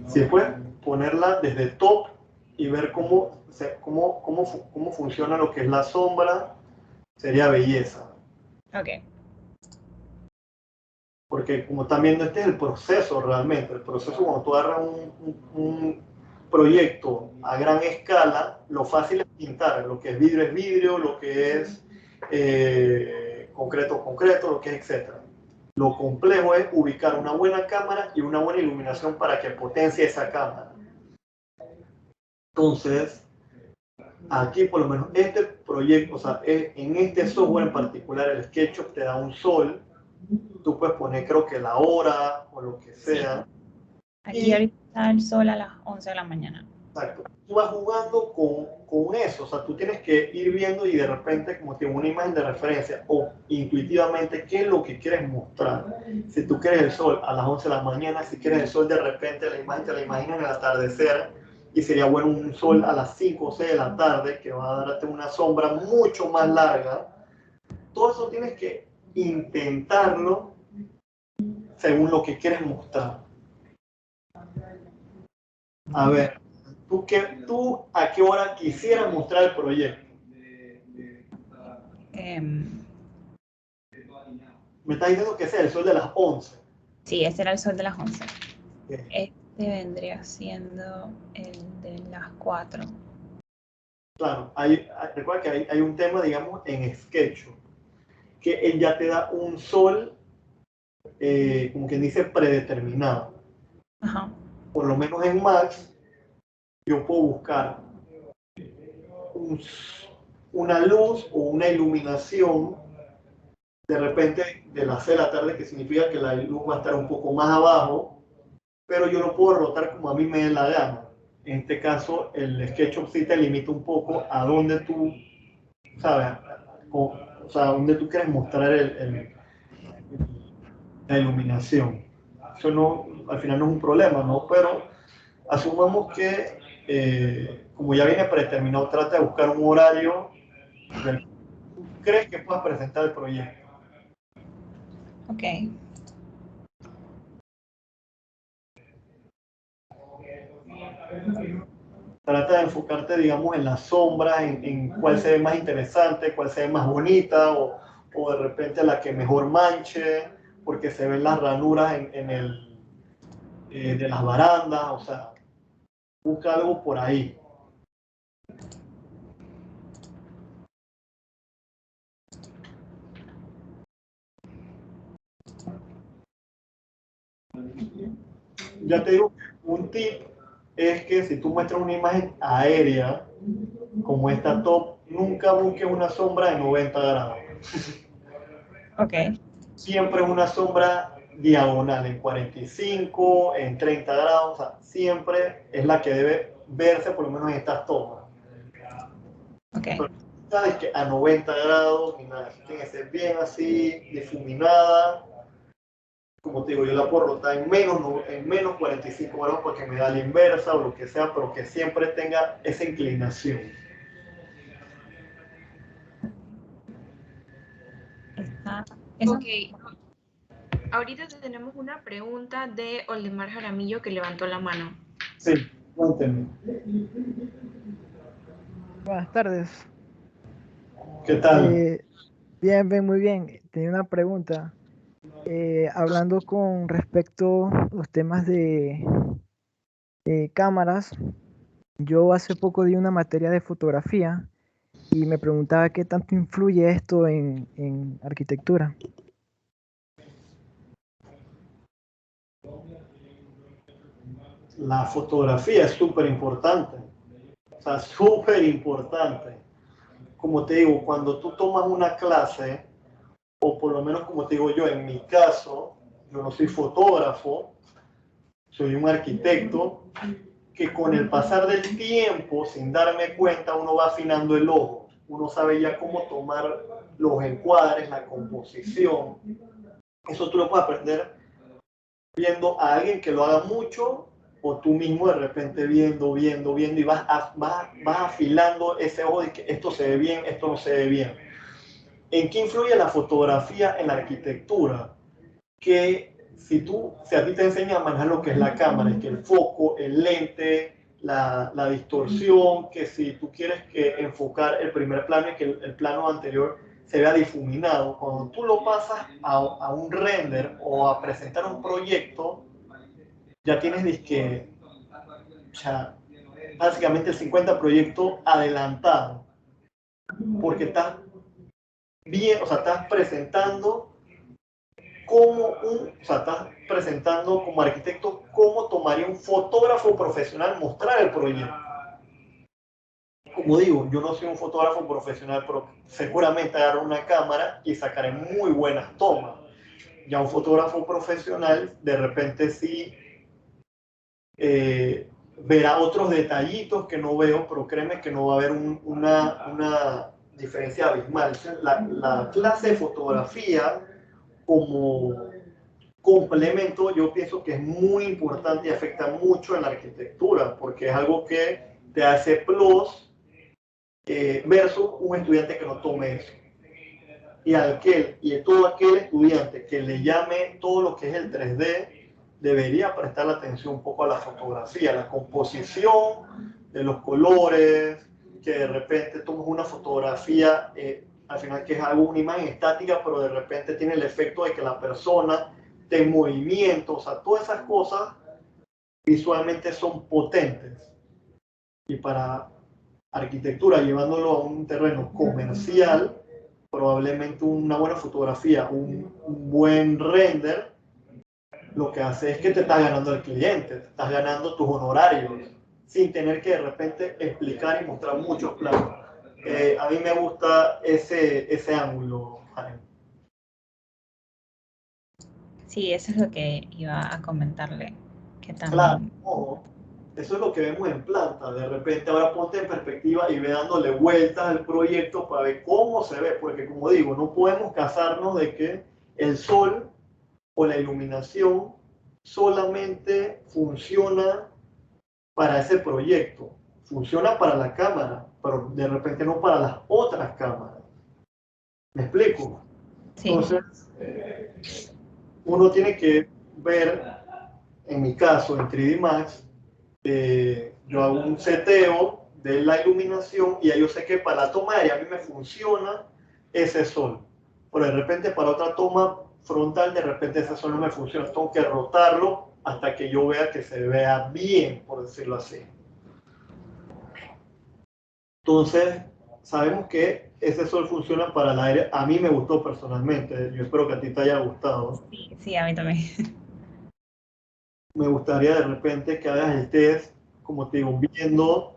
Si puedes ponerla desde top y ver cómo funciona lo que es la sombra, sería belleza. Ok. Porque como están viendo, este es el proceso realmente. El proceso cuando tú agarras un proyecto a gran escala, lo fácil es pintar. Lo que es vidrio, lo que es concreto, lo que es etcétera. Lo complejo es ubicar una buena cámara y una buena iluminación para que potencie esa cámara. Entonces, aquí por lo menos este proyecto, o sea, en este software en particular, el SketchUp te da un sol. Tú puedes poner, creo que la hora o lo que sea. Sí. Aquí ahorita está el sol a las 11 de la mañana. Exacto. Tú vas jugando con eso. O sea, tú tienes que ir viendo y de repente, como tiene una imagen de referencia o intuitivamente, qué es lo que quieres mostrar. Si tú quieres el sol a las 11 de la mañana, si quieres el sol de repente, la imagen te la imaginas en el atardecer y sería bueno un sol a las 5 o 6 de la tarde que va a darte una sombra mucho más larga. Todo eso tienes que intentarlo según lo que quieres mostrar. A ver, ¿tú a qué hora quisieras mostrar el proyecto? Me estás diciendo que sea el sol de las 11. Sí, ese era el sol de las 11. Okay. Este vendría siendo el de las 4. Claro, recuerda que hay un tema, digamos, en SketchUp, que él ya te da un sol, como quien dice, predeterminado. Ajá. Por lo menos en Max, yo puedo buscar una luz o una iluminación de repente de las 6 de la tarde, que significa que la luz va a estar un poco más abajo, pero yo lo puedo rotar como a mí me dé la gana. En este caso, el SketchUp sí te limita un poco a donde tú, ¿sabes? O sea, donde tú quieres mostrar la iluminación. Eso no, al final no es un problema, ¿no? Pero asumamos que, como ya viene predeterminado, trata de buscar un horario del que tú crees que puedas presentar el proyecto. Ok. Trata de enfocarte, digamos, en las sombras, en cuál se ve más interesante, cuál se ve más bonita, o de repente la que mejor manche, porque se ven las ranuras de las barandas, o sea, busca algo por ahí. Ya te digo, un tip es que si tú muestras una imagen aérea, como esta top, nunca busques una sombra de 90 grados. Ok, Siempre es una sombra diagonal, en 45, en 30 grados, o sea, siempre es la que debe verse por lo menos en estas tomas. ok. Pero sabes que a 90 grados, ni nada, tiene que ser bien así, difuminada. Como te digo, yo la puedo rotar en menos 45 grados para que me da la inversa o lo que sea, pero que siempre tenga esa inclinación. Eso. Ok, ahorita tenemos una pregunta de Oldemar Jaramillo que levantó la mano. Sí, cuénteme. Buenas tardes. ¿Qué tal? Bien, muy bien. Tenía una pregunta. Hablando con respecto a los temas de cámaras, yo hace poco di una materia de fotografía y me preguntaba qué tanto influye esto en arquitectura. La fotografía es súper importante. O sea, súper importante. Como te digo, cuando tú tomas una clase, o por lo menos como te digo yo, en mi caso, yo no soy fotógrafo, soy un arquitecto, que con el pasar del tiempo, sin darme cuenta, uno va afinando el ojo. Uno sabe ya cómo tomar los encuadres, la composición. Eso tú lo puedes aprender viendo a alguien que lo haga mucho o tú mismo de repente viendo y vas afilando ese ojo de que esto se ve bien, esto no se ve bien. ¿En qué influye la fotografía en la arquitectura? Que si a ti te enseñan a manejar lo que es la cámara, es que el foco, el lente, la distorsión, que si tú quieres que enfocar el primer plano y que el plano anterior se vea difuminado, cuando tú lo pasas a un render o a presentar un proyecto, ya tienes disque, o sea, básicamente el 50 proyecto adelantado, porque estás bien, o sea, estás presentando estás presentando como arquitecto cómo tomaría un fotógrafo profesional mostrar el proyecto. Como digo, yo no soy un fotógrafo profesional, pero seguramente agarro una cámara y sacaré muy buenas tomas. Ya un fotógrafo profesional, de repente sí verá otros detallitos que no veo, pero créeme que no va a haber una diferencia abismal. La clase de fotografía como complemento yo pienso que es muy importante y afecta mucho en la arquitectura, porque es algo que te hace plus versus un estudiante que no tome eso. Y todo aquel estudiante que le llame todo lo que es el 3D, debería prestar atención un poco a la fotografía, a la composición de los colores, que de repente tomes una fotografía, al final que es algo, una imagen estática, pero de repente tiene el efecto de que la persona está en movimiento, o sea, todas esas cosas visualmente son potentes. Y para arquitectura, llevándolo a un terreno comercial, probablemente una buena fotografía, un buen render, lo que hace es que te estás ganando al cliente, te estás ganando tus honorarios, sin tener que de repente explicar y mostrar muchos planos. A mí me gusta ese ángulo, Jaime. Sí, eso es lo que iba a comentarle, que Claro, también, no, eso es lo que vemos en planta. De repente ahora ponte en perspectiva y ve dándole vueltas al proyecto para ver cómo se ve, porque como digo, no podemos casarnos de que el sol o la iluminación solamente funciona para ese proyecto, funciona para la cámara, pero de repente no para las otras cámaras. ¿Me explico? sí, Entonces, uno tiene que ver, en mi caso, en 3D Max, yo hago un seteo de la iluminación y ahí yo sé que para la toma aérea a mí me funciona ese sol. Pero de repente para otra toma frontal, de repente ese sol no me funciona. Tengo que rotarlo hasta que yo vea que se vea bien, por decirlo así. Entonces, sabemos que ese sol funciona para el aire. A mí me gustó personalmente. Yo espero que a ti te haya gustado. sí, sí, a mí también. me gustaría de repente que hagas el test, como te digo, viendo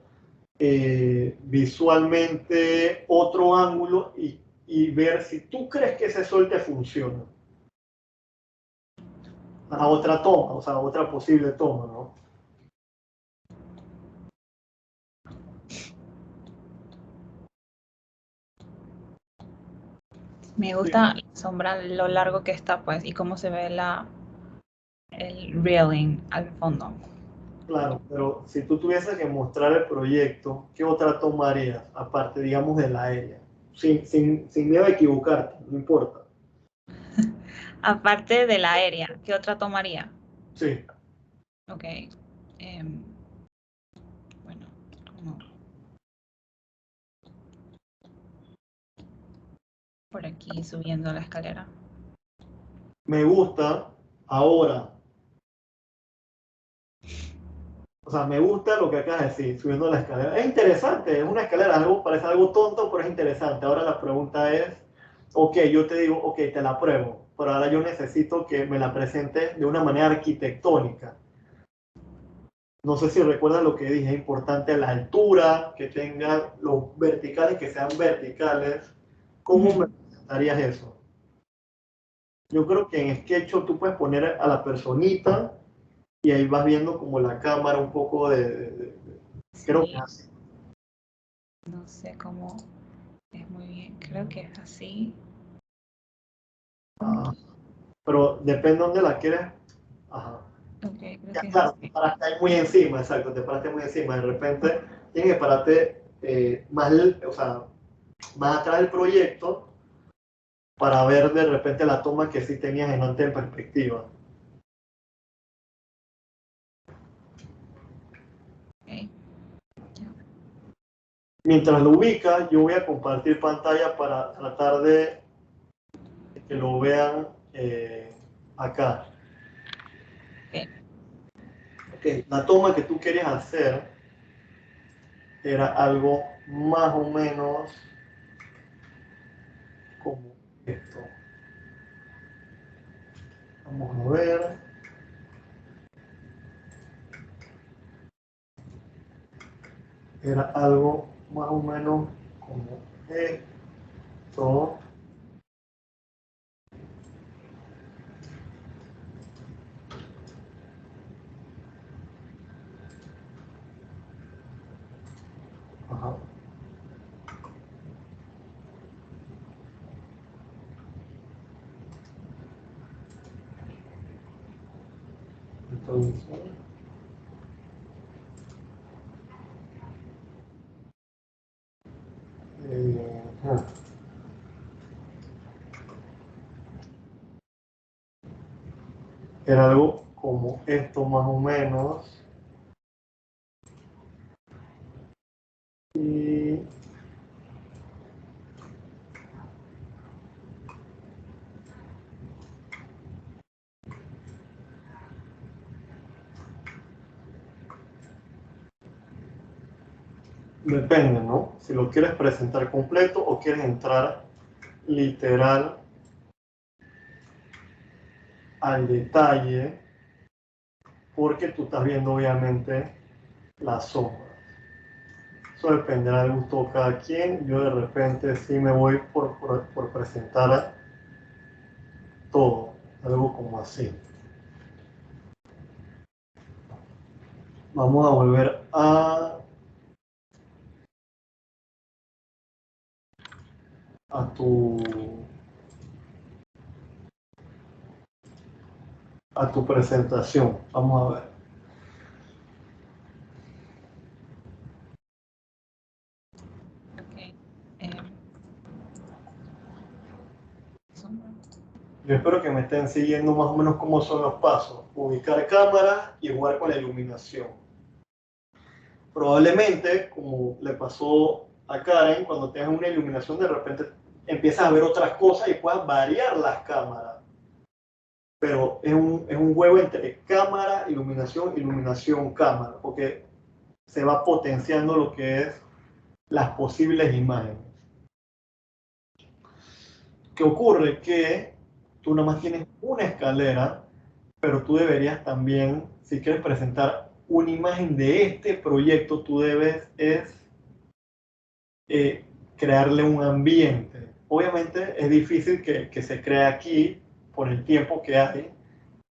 visualmente otro ángulo y ver si tú crees que ese sol te funciona. A otra toma, o sea, otra posible toma, ¿no? Me gusta la sombra, lo largo que está, pues, y cómo se ve el railing al fondo. Claro, pero si tú tuvieses que mostrar el proyecto, ¿qué otra toma harías? Aparte, digamos, de la aérea. Sin miedo a equivocarte, no importa. Aparte de la aérea, ¿qué otra tomaría? Sí. Ok. Bueno, como por aquí subiendo la escalera. Me gusta ahora. O sea, me gusta lo que acabas de decir, subiendo la escalera. Es interesante, es una escalera, parece algo tonto, pero es interesante. Ahora la pregunta es, ok, yo te digo, ok, te la pruebo, pero ahora yo necesito que me la presentes de una manera arquitectónica. No sé si recuerdas lo que dije, es importante la altura, que tengan los verticales, que sean verticales. ¿Cómo me presentarías eso? Yo creo que en SketchUp tú puedes poner a la personita y ahí vas viendo como la cámara un poco creo que es Sí, así. no sé cómo es muy bien. Creo que es así. Ah, pero depende de dónde la quieres. Ajá. Ok, creo Ya, que es claro, te así. paraste ahí muy encima, exacto, te paraste muy encima. De repente tienes que pararte o sea, más atrás del proyecto para ver de repente la toma que sí tenías en antes en perspectiva. Ok, ya. Mientras lo ubicas, yo voy a compartir pantalla para tratar de que lo vean acá. Ok. Okay. La toma que tú querías hacer era algo más o menos como esto. Vamos a ver. Era algo más o menos como esto. Ajá. Entonces, ajá. Era algo como esto más o menos. Y depende, ¿no? Si lo quieres presentar completo o quieres entrar literal al detalle, porque tú estás viendo obviamente las sombras. Eso dependerá del gusto de cada quien. Yo de repente sí me voy por presentar todo, algo como así. Vamos a volver a tu presentación. Vamos a ver. Ok. Sombra. Yo espero que me estén siguiendo más o menos cómo son los pasos. Ubicar cámara y jugar con la iluminación. Probablemente, como le pasó a Karen, cuando tengas una iluminación, de repente empiezas a ver otras cosas y puedas variar las cámaras. Pero es un juego entre cámara, iluminación, iluminación, cámara, porque se va potenciando lo que es las posibles imágenes. ¿Qué ocurre? Que tú nada más tienes una escalera, pero tú deberías también, si quieres presentar una imagen de este proyecto, tú debes crearle un ambiente. Obviamente es difícil que se cree aquí por el tiempo que hay.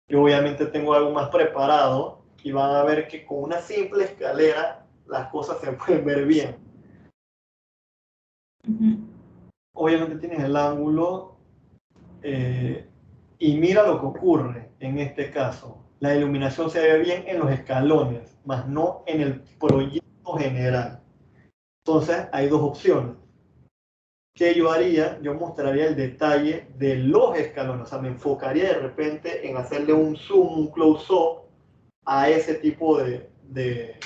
Yo obviamente tengo algo más preparado y van a ver que con una simple escalera las cosas se pueden ver bien. Obviamente tienes el ángulo y mira lo que ocurre en este caso. La iluminación se ve bien en los escalones, más no en el proyecto general. Entonces hay dos opciones. ¿Qué yo haría? Yo mostraría el detalle de los escalones. O sea, me enfocaría de repente en hacerle un zoom, un close-up a ese tipo de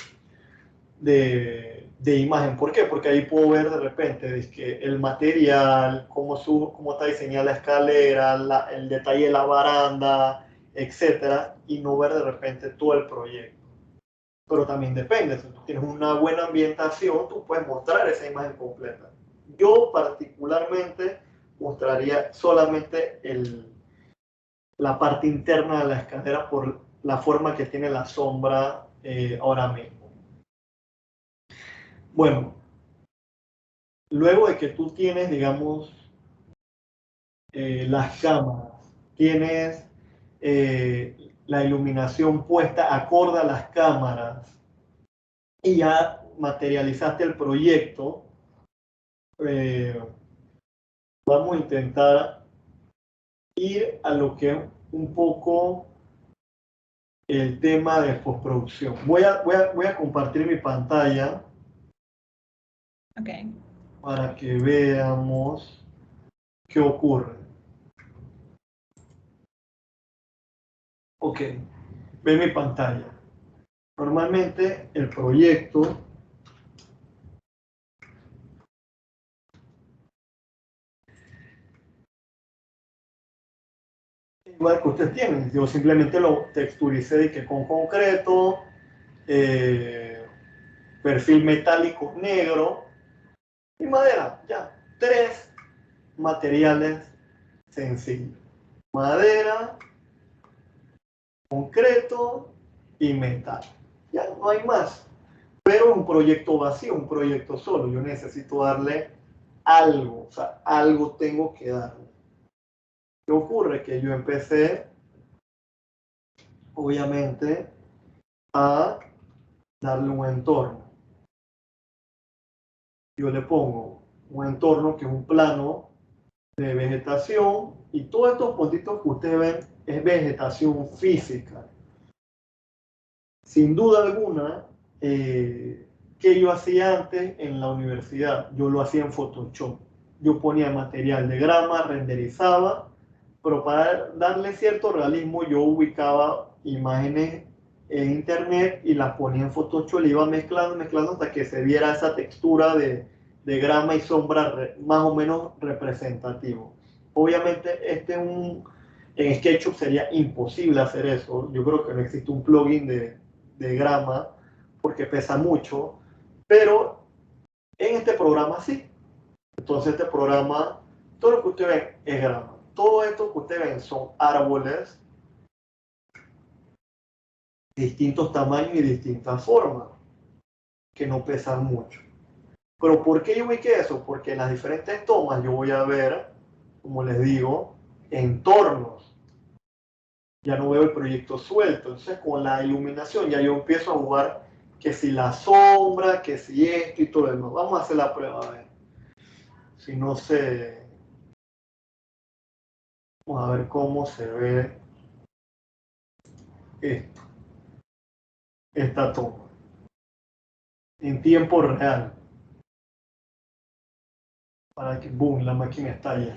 imagen. ¿Por qué? Porque ahí puedo ver de repente que el material, cómo está diseñada la escalera, el detalle de la baranda, etcétera, y no ver de repente todo el proyecto. Pero también depende, si tú tienes una buena ambientación, tú puedes mostrar esa imagen completa. Yo particularmente mostraría solamente la parte interna de la escalera por la forma que tiene la sombra ahora mismo. Bueno, luego de que tú tienes, digamos, las cámaras, tienes la iluminación puesta acorde a las cámaras y ya materializaste el proyecto, vamos a intentar ir a lo que es un poco el tema de postproducción. Voy a compartir mi pantalla para que veamos qué ocurre. Ok, ve mi pantalla. Normalmente el proyecto igual que ustedes tienen. Yo simplemente lo texturicé de que con concreto, perfil metálico negro y madera. Ya, 3 materiales sencillos. Madera, concreto y metal. Ya no hay más. Pero un proyecto vacío, un proyecto solo. Yo necesito darle algo, o sea, algo tengo que darle. ¿Qué ocurre? Que yo empecé, obviamente, a darle un entorno. Yo le pongo un entorno que es un plano de vegetación y todos estos puntitos que ustedes ven es vegetación física. Sin duda alguna, ¿qué yo hacía antes en la universidad? Yo lo hacía en Photoshop. Yo ponía material de grama, renderizaba, pero para darle cierto realismo yo ubicaba imágenes en internet y las ponía en Photoshop, le iba mezclando hasta que se viera esa textura de grama y sombra más o menos representativo. Obviamente en SketchUp sería imposible hacer eso. Yo creo que no existe un plugin de grama porque pesa mucho, pero en este programa sí. Entonces este programa, todo lo que ustedes ven es grama. Todo esto que ustedes ven son árboles de distintos tamaños y distintas formas, que no pesan mucho. Pero ¿por qué yo ubiqué eso? Porque en las diferentes tomas yo voy a ver, como les digo, entornos. Ya no veo el proyecto suelto. Entonces con la iluminación ya yo empiezo a jugar que si la sombra, que si esto y todo lo demás. Vamos a hacer la prueba, a ver. Si no se... Vamos a ver cómo se ve esto. Esta toma. En tiempo real. Para que, boom, la máquina estalle.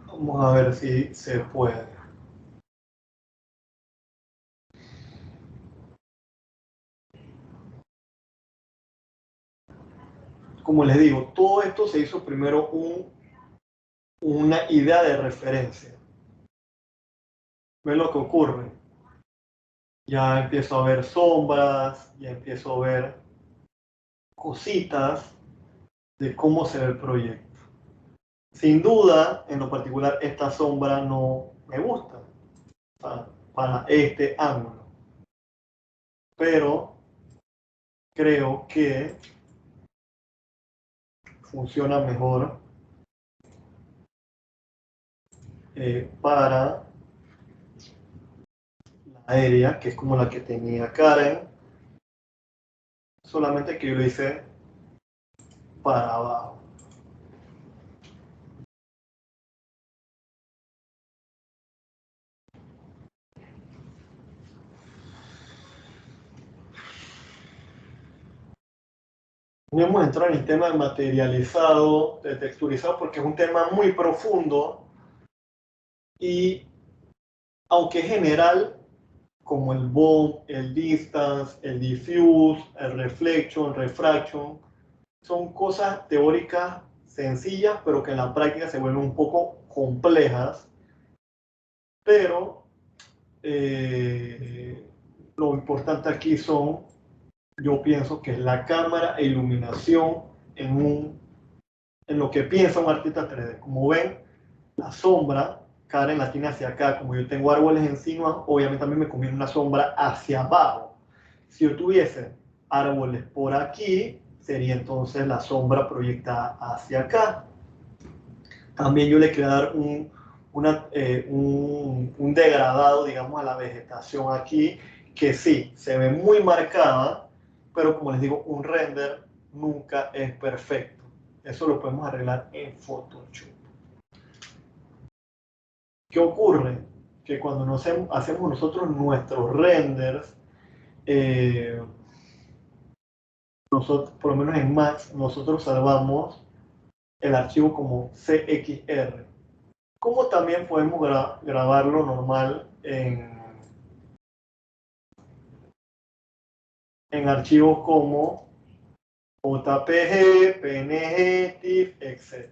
Vamos a ver si se puede. Como les digo, todo esto se hizo primero una idea de referencia. ¿Ven lo que ocurre? ya empiezo a ver sombras, ya empiezo a ver cositas de cómo se ve el proyecto. Sin duda, en lo particular, esta sombra no me gusta para este ángulo, pero creo que funciona mejor para la aérea, que es como la que tenía Karen, solamente que yo lo hice para abajo. No hemos entrado en el tema de materializado, de texturizado, porque es un tema muy profundo y aunque es general, como el bond, el distance, el diffuse, el reflection, refraction, son cosas teóricas sencillas, pero que en la práctica se vuelven un poco complejas. Pero lo importante aquí son, yo pienso que es la cámara e iluminación en lo que piensa un artista 3D. Como ven, la sombra, Karen la tiene hacia acá. Como yo tengo árboles encima, obviamente también me conviene una sombra hacia abajo. Si yo tuviese árboles por aquí, sería entonces la sombra proyectada hacia acá. También yo le quería dar un degradado, digamos, a la vegetación aquí, que sí, se ve muy marcada, pero como les digo, un render nunca es perfecto. Eso lo podemos arreglar en Photoshop. ¿Qué ocurre? Que cuando hacemos nosotros nuestros renders, nosotros, por lo menos en Max, nosotros salvamos el archivo como CXR. Como también podemos grabarlo normal en archivos como JPG, PNG, TIFF, etc.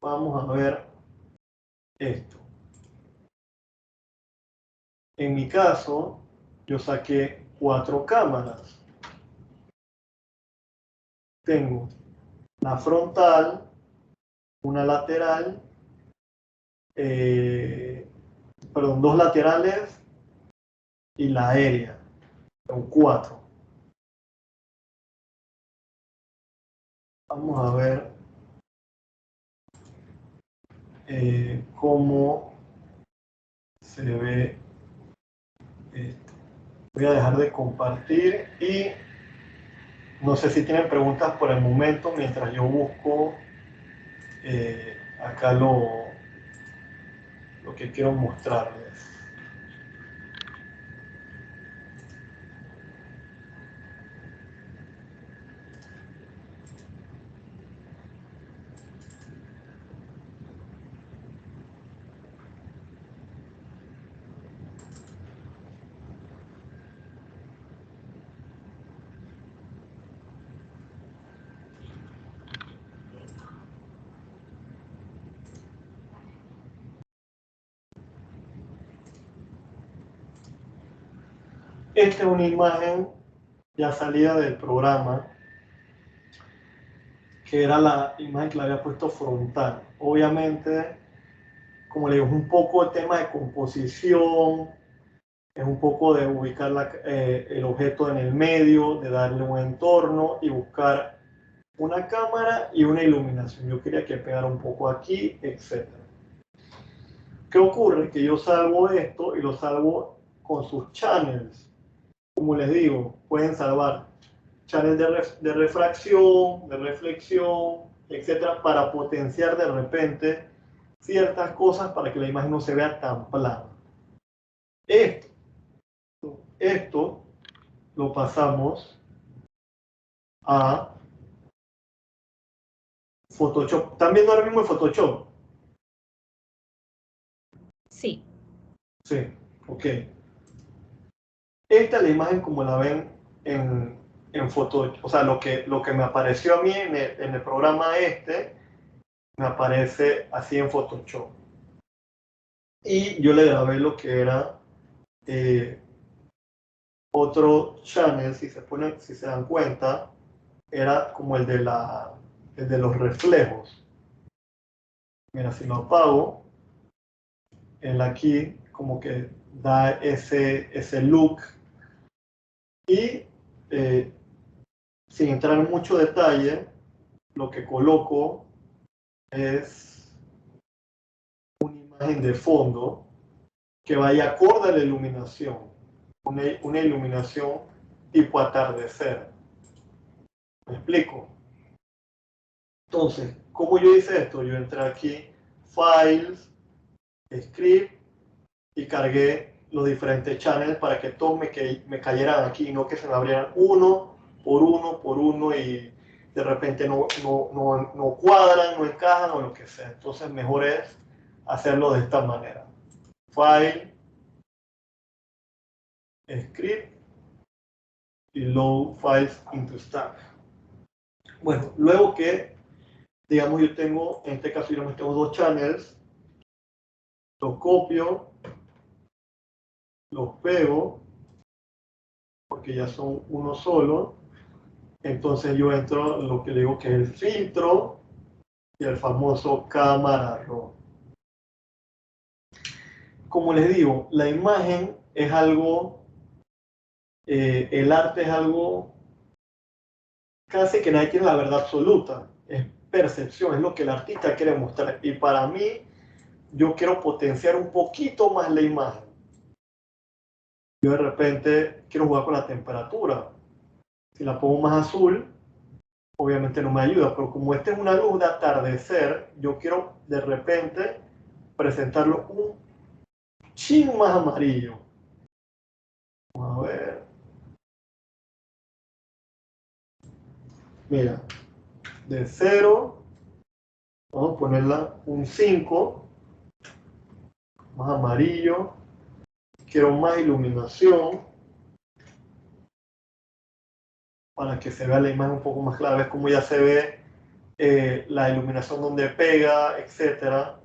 Vamos a ver esto. En mi caso, yo saqué 4 cámaras. Tengo la frontal, una lateral, perdón, 2 laterales y la aérea. Son 4. Vamos a ver cómo se ve esto. Voy a dejar de compartir y no sé si tienen preguntas por el momento mientras yo busco acá lo que quiero mostrarles. Esta es una imagen ya salida del programa, que era la imagen que le había puesto frontal. Obviamente, como le digo, es un poco el tema de composición, es un poco de ubicar el objeto en el medio, de darle un entorno y buscar una cámara y una iluminación. Yo quería que pegara un poco aquí, etc. ¿Qué ocurre? Que yo salvo esto y lo salvo con sus channels. Como les digo, pueden salvar channels de refracción, de reflexión, etcétera, para potenciar de repente ciertas cosas para que la imagen no se vea tan plana. Esto lo pasamos a Photoshop. ¿Están viendo ahora mismo en Photoshop? Sí. Sí, ok. Esta es la imagen como la ven en Photoshop. O sea, lo que me apareció a mí en el programa me aparece así en Photoshop. Y yo le grabé lo que era Otro channel, si se dan cuenta, era como el de los reflejos. Mira, si lo apago, él aquí como que da ese look. Y sin entrar en mucho detalle, lo que coloco es una imagen de fondo que vaya acorde a la iluminación, una iluminación tipo atardecer. ¿Me explico? Entonces, ¿cómo yo hice esto? Yo entré aquí, Files, Script, y cargué los diferentes channels para que todos me cayeran aquí, no que se me abrieran uno por uno y de repente no cuadran, no encajan o lo que sea. Entonces, mejor es hacerlo de esta manera. File, Script y Load Files into Stack. Bueno, luego que, digamos, yo tengo, en este caso yo me tengo dos channels, los copio, los pego, porque ya son uno solo. Entonces yo entro en lo que digo que es el filtro y el famoso cámara raw. Como les digo, la imagen es algo, el arte es algo casi que nadie tiene la verdad absoluta. Es percepción, es lo que el artista quiere mostrar. Y para mí, yo quiero potenciar un poquito más la imagen. Yo de repente quiero jugar con la temperatura. Si la pongo más azul, obviamente no me ayuda, pero como esta es una luz de atardecer, yo quiero de repente presentarlo un chin más amarillo. Vamos a ver. Mira, de 0, vamos a ponerla un 5, más amarillo. Quiero más iluminación para que se vea la imagen un poco más clara. Ves cómo ya se ve la iluminación donde pega, etc.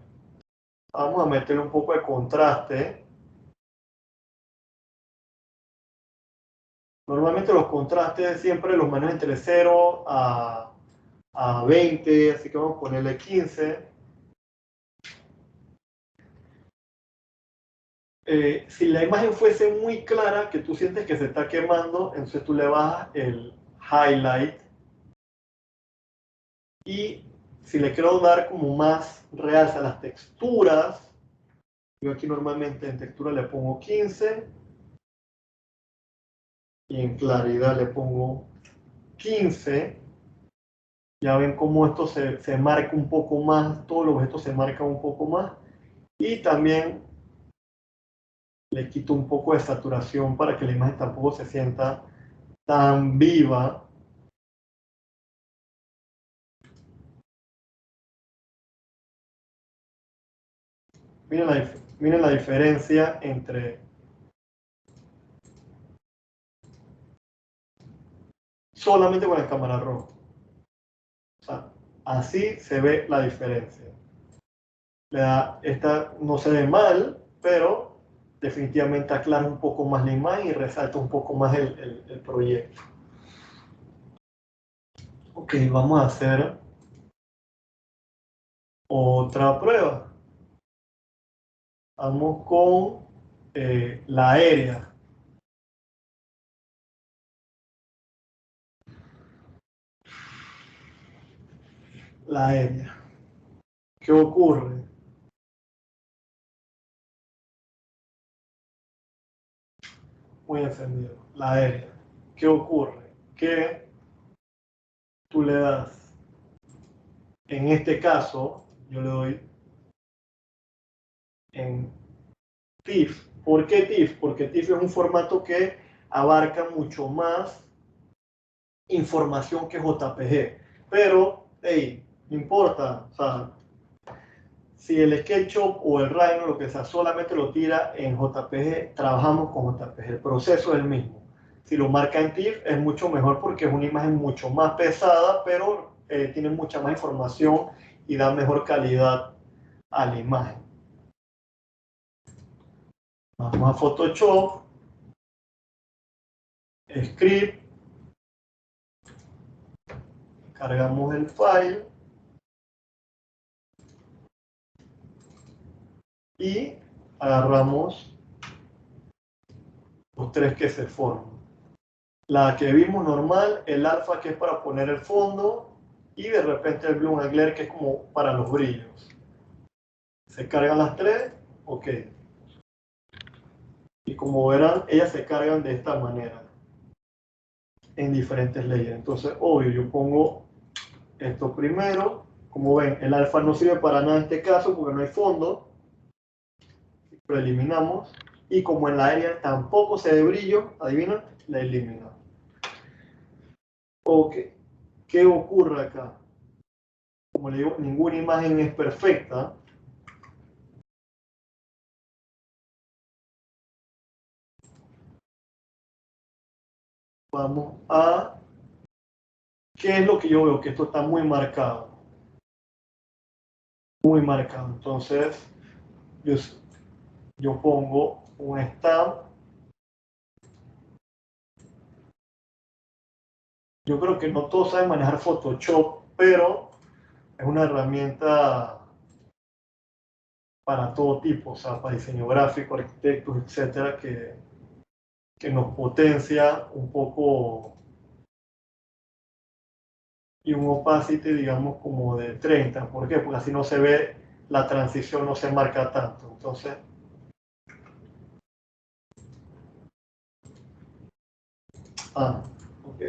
Vamos a meterle un poco de contraste. Normalmente los contrastes siempre los manejo entre 0 a 20, así que vamos a ponerle 15. Si la imagen fuese muy clara, que tú sientes que se está quemando, entonces tú le bajas el highlight. Y si le quiero dar como más realza a las texturas, yo aquí normalmente en textura le pongo 15 y en claridad le pongo 15. Ya ven cómo esto se marca un poco más, todos los objetos se marcan un poco más. Y también le quito un poco de saturación para que la imagen tampoco se sienta tan viva. Miren la diferencia entre solamente con la cámara RAW. O sea, así se ve la diferencia. Esta no se ve mal, pero definitivamente aclara un poco más la imagen y resalta un poco más el proyecto. Ok, vamos a hacer otra prueba. Vamos con la aérea. La aérea. ¿Qué ocurre? Muy encendido. La aérea. ¿Qué ocurre? Que tú le das, en este caso, yo le doy en TIFF. ¿Por qué TIFF? Porque TIFF es un formato que abarca mucho más información que JPG. Pero, hey, no importa. O sea, si el SketchUp o el Rhino, lo que sea, solamente lo tira en JPG, trabajamos con JPG. El proceso es el mismo. Si lo marca en TIFF es mucho mejor porque es una imagen mucho más pesada, pero tiene mucha más información y da mejor calidad a la imagen. Vamos a Photoshop, Script, cargamos el file y agarramos los tres que se forman. La que vimos normal, el alfa que es para poner el fondo y de repente el blue and glare que es como para los brillos. Se cargan las tres, ok. Y como verán, ellas se cargan de esta manera, en diferentes layers. Entonces, obvio, yo pongo esto primero. Como ven, el alfa no sirve para nada en este caso porque no hay fondo. Lo eliminamos. Y como en la área tampoco se ve brillo, adivina, la eliminamos. Ok, ¿qué ocurre acá? Como le digo, ninguna imagen es perfecta. Vamos a... ¿Qué es lo que yo veo? Que esto está muy marcado. Muy marcado. Entonces, yo pongo un stamp. Yo creo que no todos saben manejar Photoshop, pero es una herramienta para todo tipo, o sea, para diseño gráfico, arquitectos, etcétera, que nos potencia un poco y un opacity, digamos, como de 30. ¿Por qué? Porque así no se ve, la transición no se marca tanto. Entonces, ok.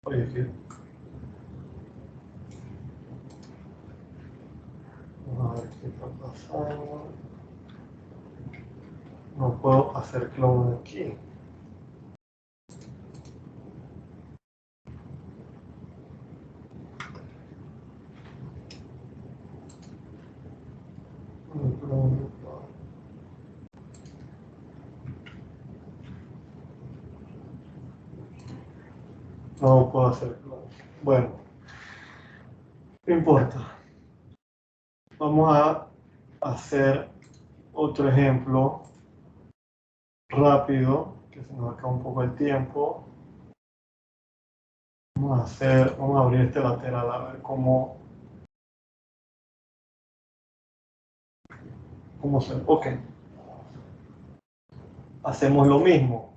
Oye, vamos a ver qué está pasando. No puedo hacer clone aquí. No puedo hacer clone. Bueno, no importa. Vamos a hacer otro ejemplo rápido, que se nos acaba un poco el tiempo. Vamos a abrir este lateral a ver cómo se... Ok. Hacemos lo mismo.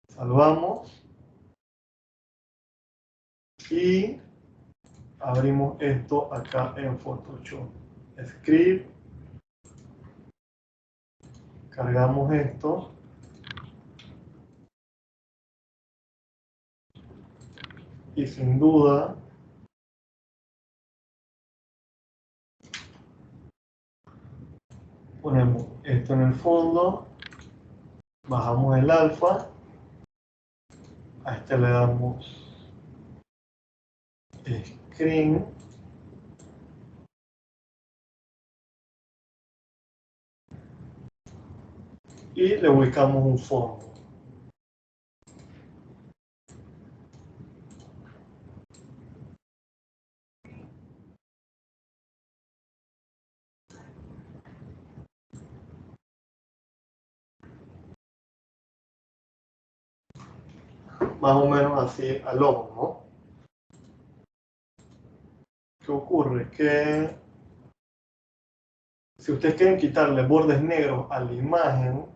Salvamos. Y abrimos esto acá en Photoshop. Script. Cargamos esto. Y sin duda ponemos esto en el fondo. Bajamos el alfa. A este le damos screen. Y le ubicamos un fondo. Más o menos así al ojo, ¿no? ¿Qué ocurre? Que si ustedes quieren quitarle bordes negros a la imagen,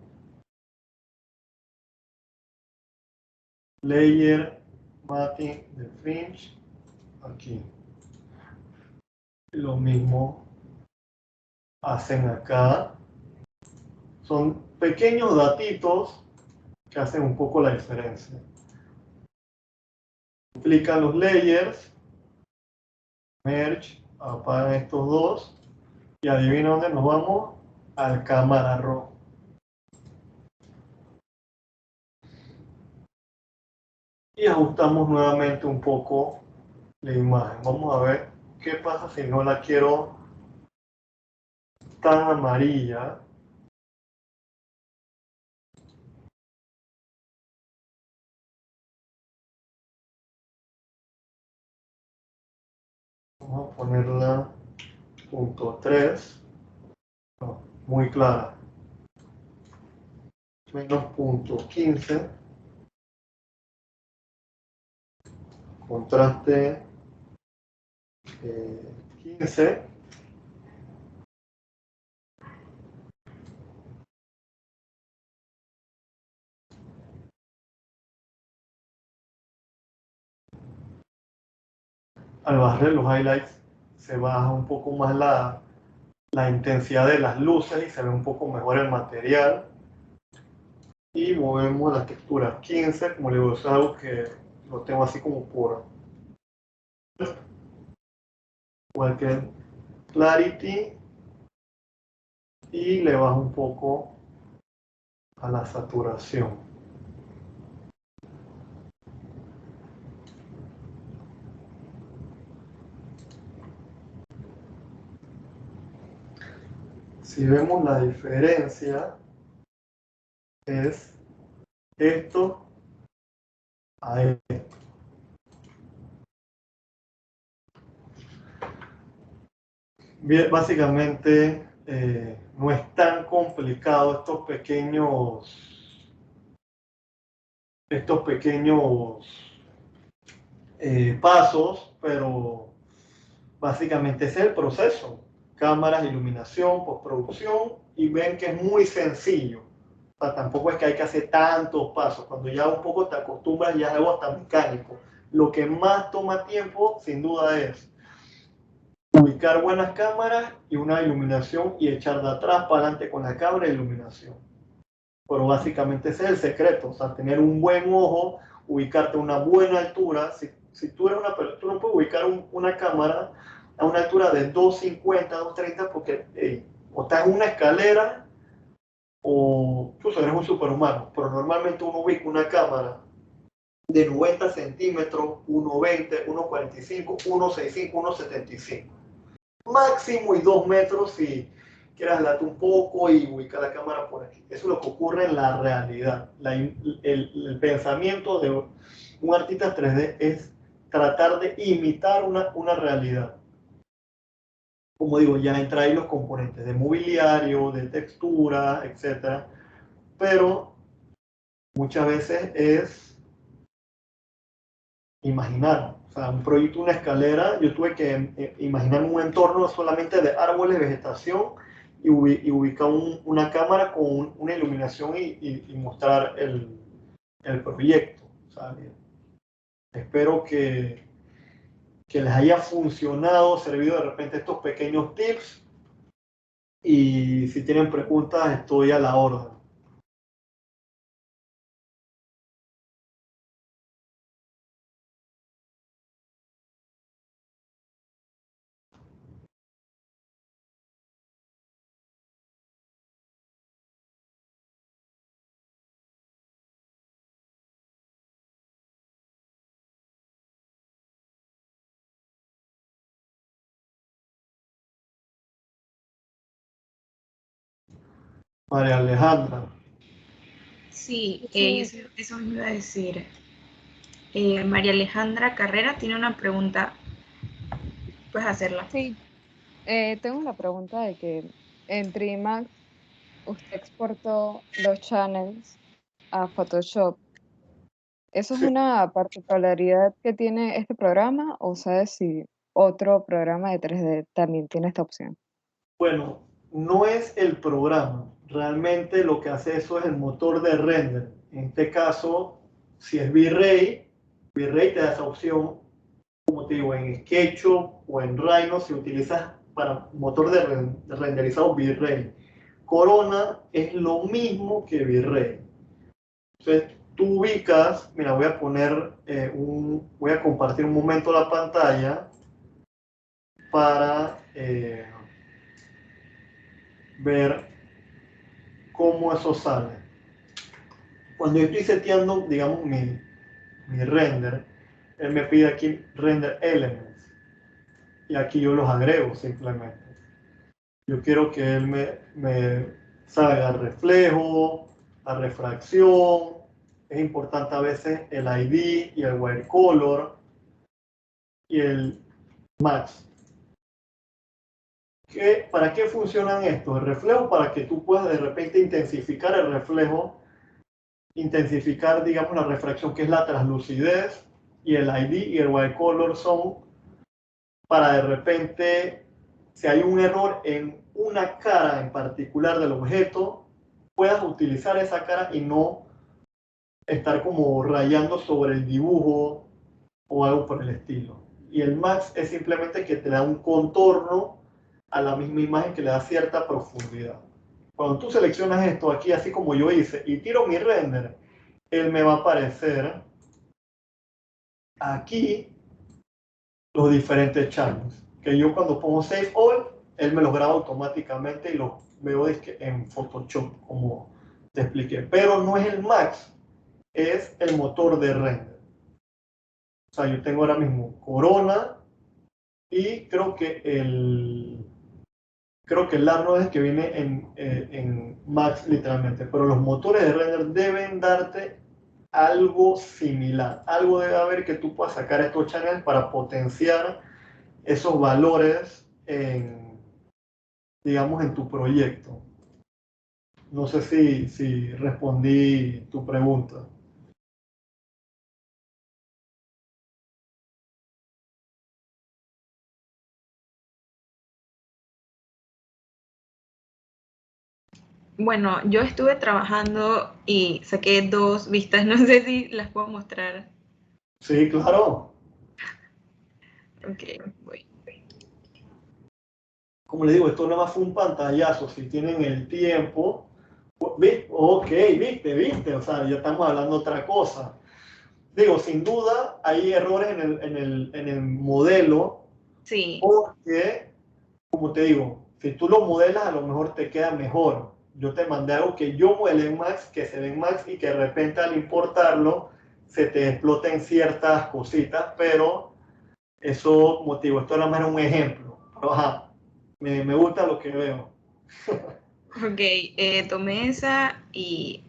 Layer, Matting de Fringe, aquí. Lo mismo hacen acá. Son pequeños datitos que hacen un poco la diferencia. Duplican los layers, merge, apagan estos dos y adivina dónde nos vamos, al cámara raw. Y ajustamos nuevamente un poco la imagen. Vamos a ver qué pasa si no la quiero tan amarilla. Vamos a ponerla .3, no, muy clara. Menos .15. Contraste 15. Al barrer los highlights se baja un poco más la intensidad de las luces y se ve un poco mejor el material. Y movemos la textura 15, como le digo, es algo que lo tengo así como por igual que clarity, y le bajo un poco a la saturación. Si vemos la diferencia, es esto a esto. Bien, básicamente no es tan complicado estos pequeños pasos, pero básicamente ese es el proceso. Cámaras, iluminación, postproducción, y ven que es muy sencillo. O sea, tampoco es que hay que hacer tantos pasos. Cuando ya un poco te acostumbras, ya es algo hasta mecánico. Lo que más toma tiempo, sin duda, es ubicar buenas cámaras y una iluminación y echar de atrás para adelante con la cámara e iluminación. Pero básicamente ese es el secreto, o sea, tener un buen ojo, ubicarte a una buena altura. Si tú eres tú no puedes ubicar una cámara a una altura de 250, 230 porque o estás en una escalera o tú eres un superhumano, pero normalmente uno ubica una cámara de 90 centímetros, 1,20, 1,45, 1,65, 1,75. Máximo y 2 metros si quieres adelante un poco y ubicar la cámara por aquí. Eso es lo que ocurre en la realidad. El pensamiento de un artista 3D es tratar de imitar una realidad. Como digo, ya entra ahí los componentes de mobiliario, de textura, etc. Pero muchas veces es imaginar. O sea, un proyecto, una escalera, yo tuve que imaginar un entorno solamente de árboles, vegetación, y ubicar una cámara con una iluminación y mostrar el proyecto. O sea, espero que les haya funcionado, servido de repente estos pequeños tips, y si tienen preguntas estoy a la orden. María Alejandra. Sí, Sí. eso me iba a decir. María Alejandra Carrera tiene una pregunta. Puedes hacerla. Sí, tengo una pregunta de que en Trimax usted exportó los channels a Photoshop. ¿Eso es Sí. una particularidad que tiene este programa o sabes si otro programa de 3D también tiene esta opción? Bueno, no es el programa. Realmente lo que hace eso es el motor de render. En este caso, si es V-Ray, V-Ray te da esa opción, como te digo, en SketchUp o en Rhino si utilizas para motor de renderizado V-Ray. Corona es lo mismo que V-Ray. Entonces, tú ubicas, mira, voy a compartir un momento la pantalla para ver cómo eso sale. Cuando yo estoy seteando, digamos, mi render, él me pide aquí render elements y aquí yo los agrego simplemente. Yo quiero que él me salga el reflejo, la refracción. Es importante a veces el ID y el white color y el max. ¿Para qué funcionan estos? El reflejo para que tú puedas de repente intensificar el reflejo, intensificar, digamos, la refracción, que es la translucidez, y el ID y el white color son para de repente, si hay un error en una cara en particular del objeto, puedas utilizar esa cara y no estar como rayando sobre el dibujo o algo por el estilo. Y el max es simplemente que te da un contorno a la misma imagen que le da cierta profundidad. Cuando tú seleccionas esto aquí, así como yo hice, y tiro mi render, él me va a aparecer aquí los diferentes channels. Que yo cuando pongo Save All, él me los graba automáticamente y los veo en Photoshop, como te expliqué. Pero no es el Max, es el motor de render. O sea, yo tengo ahora mismo Corona y creo que el Arnold es el que viene en Max literalmente. Pero los motores de render deben darte algo similar. Algo debe haber que tú puedas sacar estos channels para potenciar esos valores digamos, en tu proyecto. No sé si respondí tu pregunta. Bueno, yo estuve trabajando y saqué 2 vistas, no sé si las puedo mostrar. Sí, claro. Ok, voy. Como le digo, esto nada más fue un pantallazo. Si tienen el tiempo, ok, viste, o sea, ya estamos hablando de otra cosa. Digo, sin duda hay errores en el modelo, Sí, porque, como te digo, si tú lo modelas, a lo mejor te queda mejor. Yo te mandé algo que yo modelé en Max, que se ve en Max y que de repente al importarlo se te exploten ciertas cositas, pero eso, como te digo, esto nada más era un ejemplo. Pero, ajá, me gusta lo que veo. ok, tomé esa y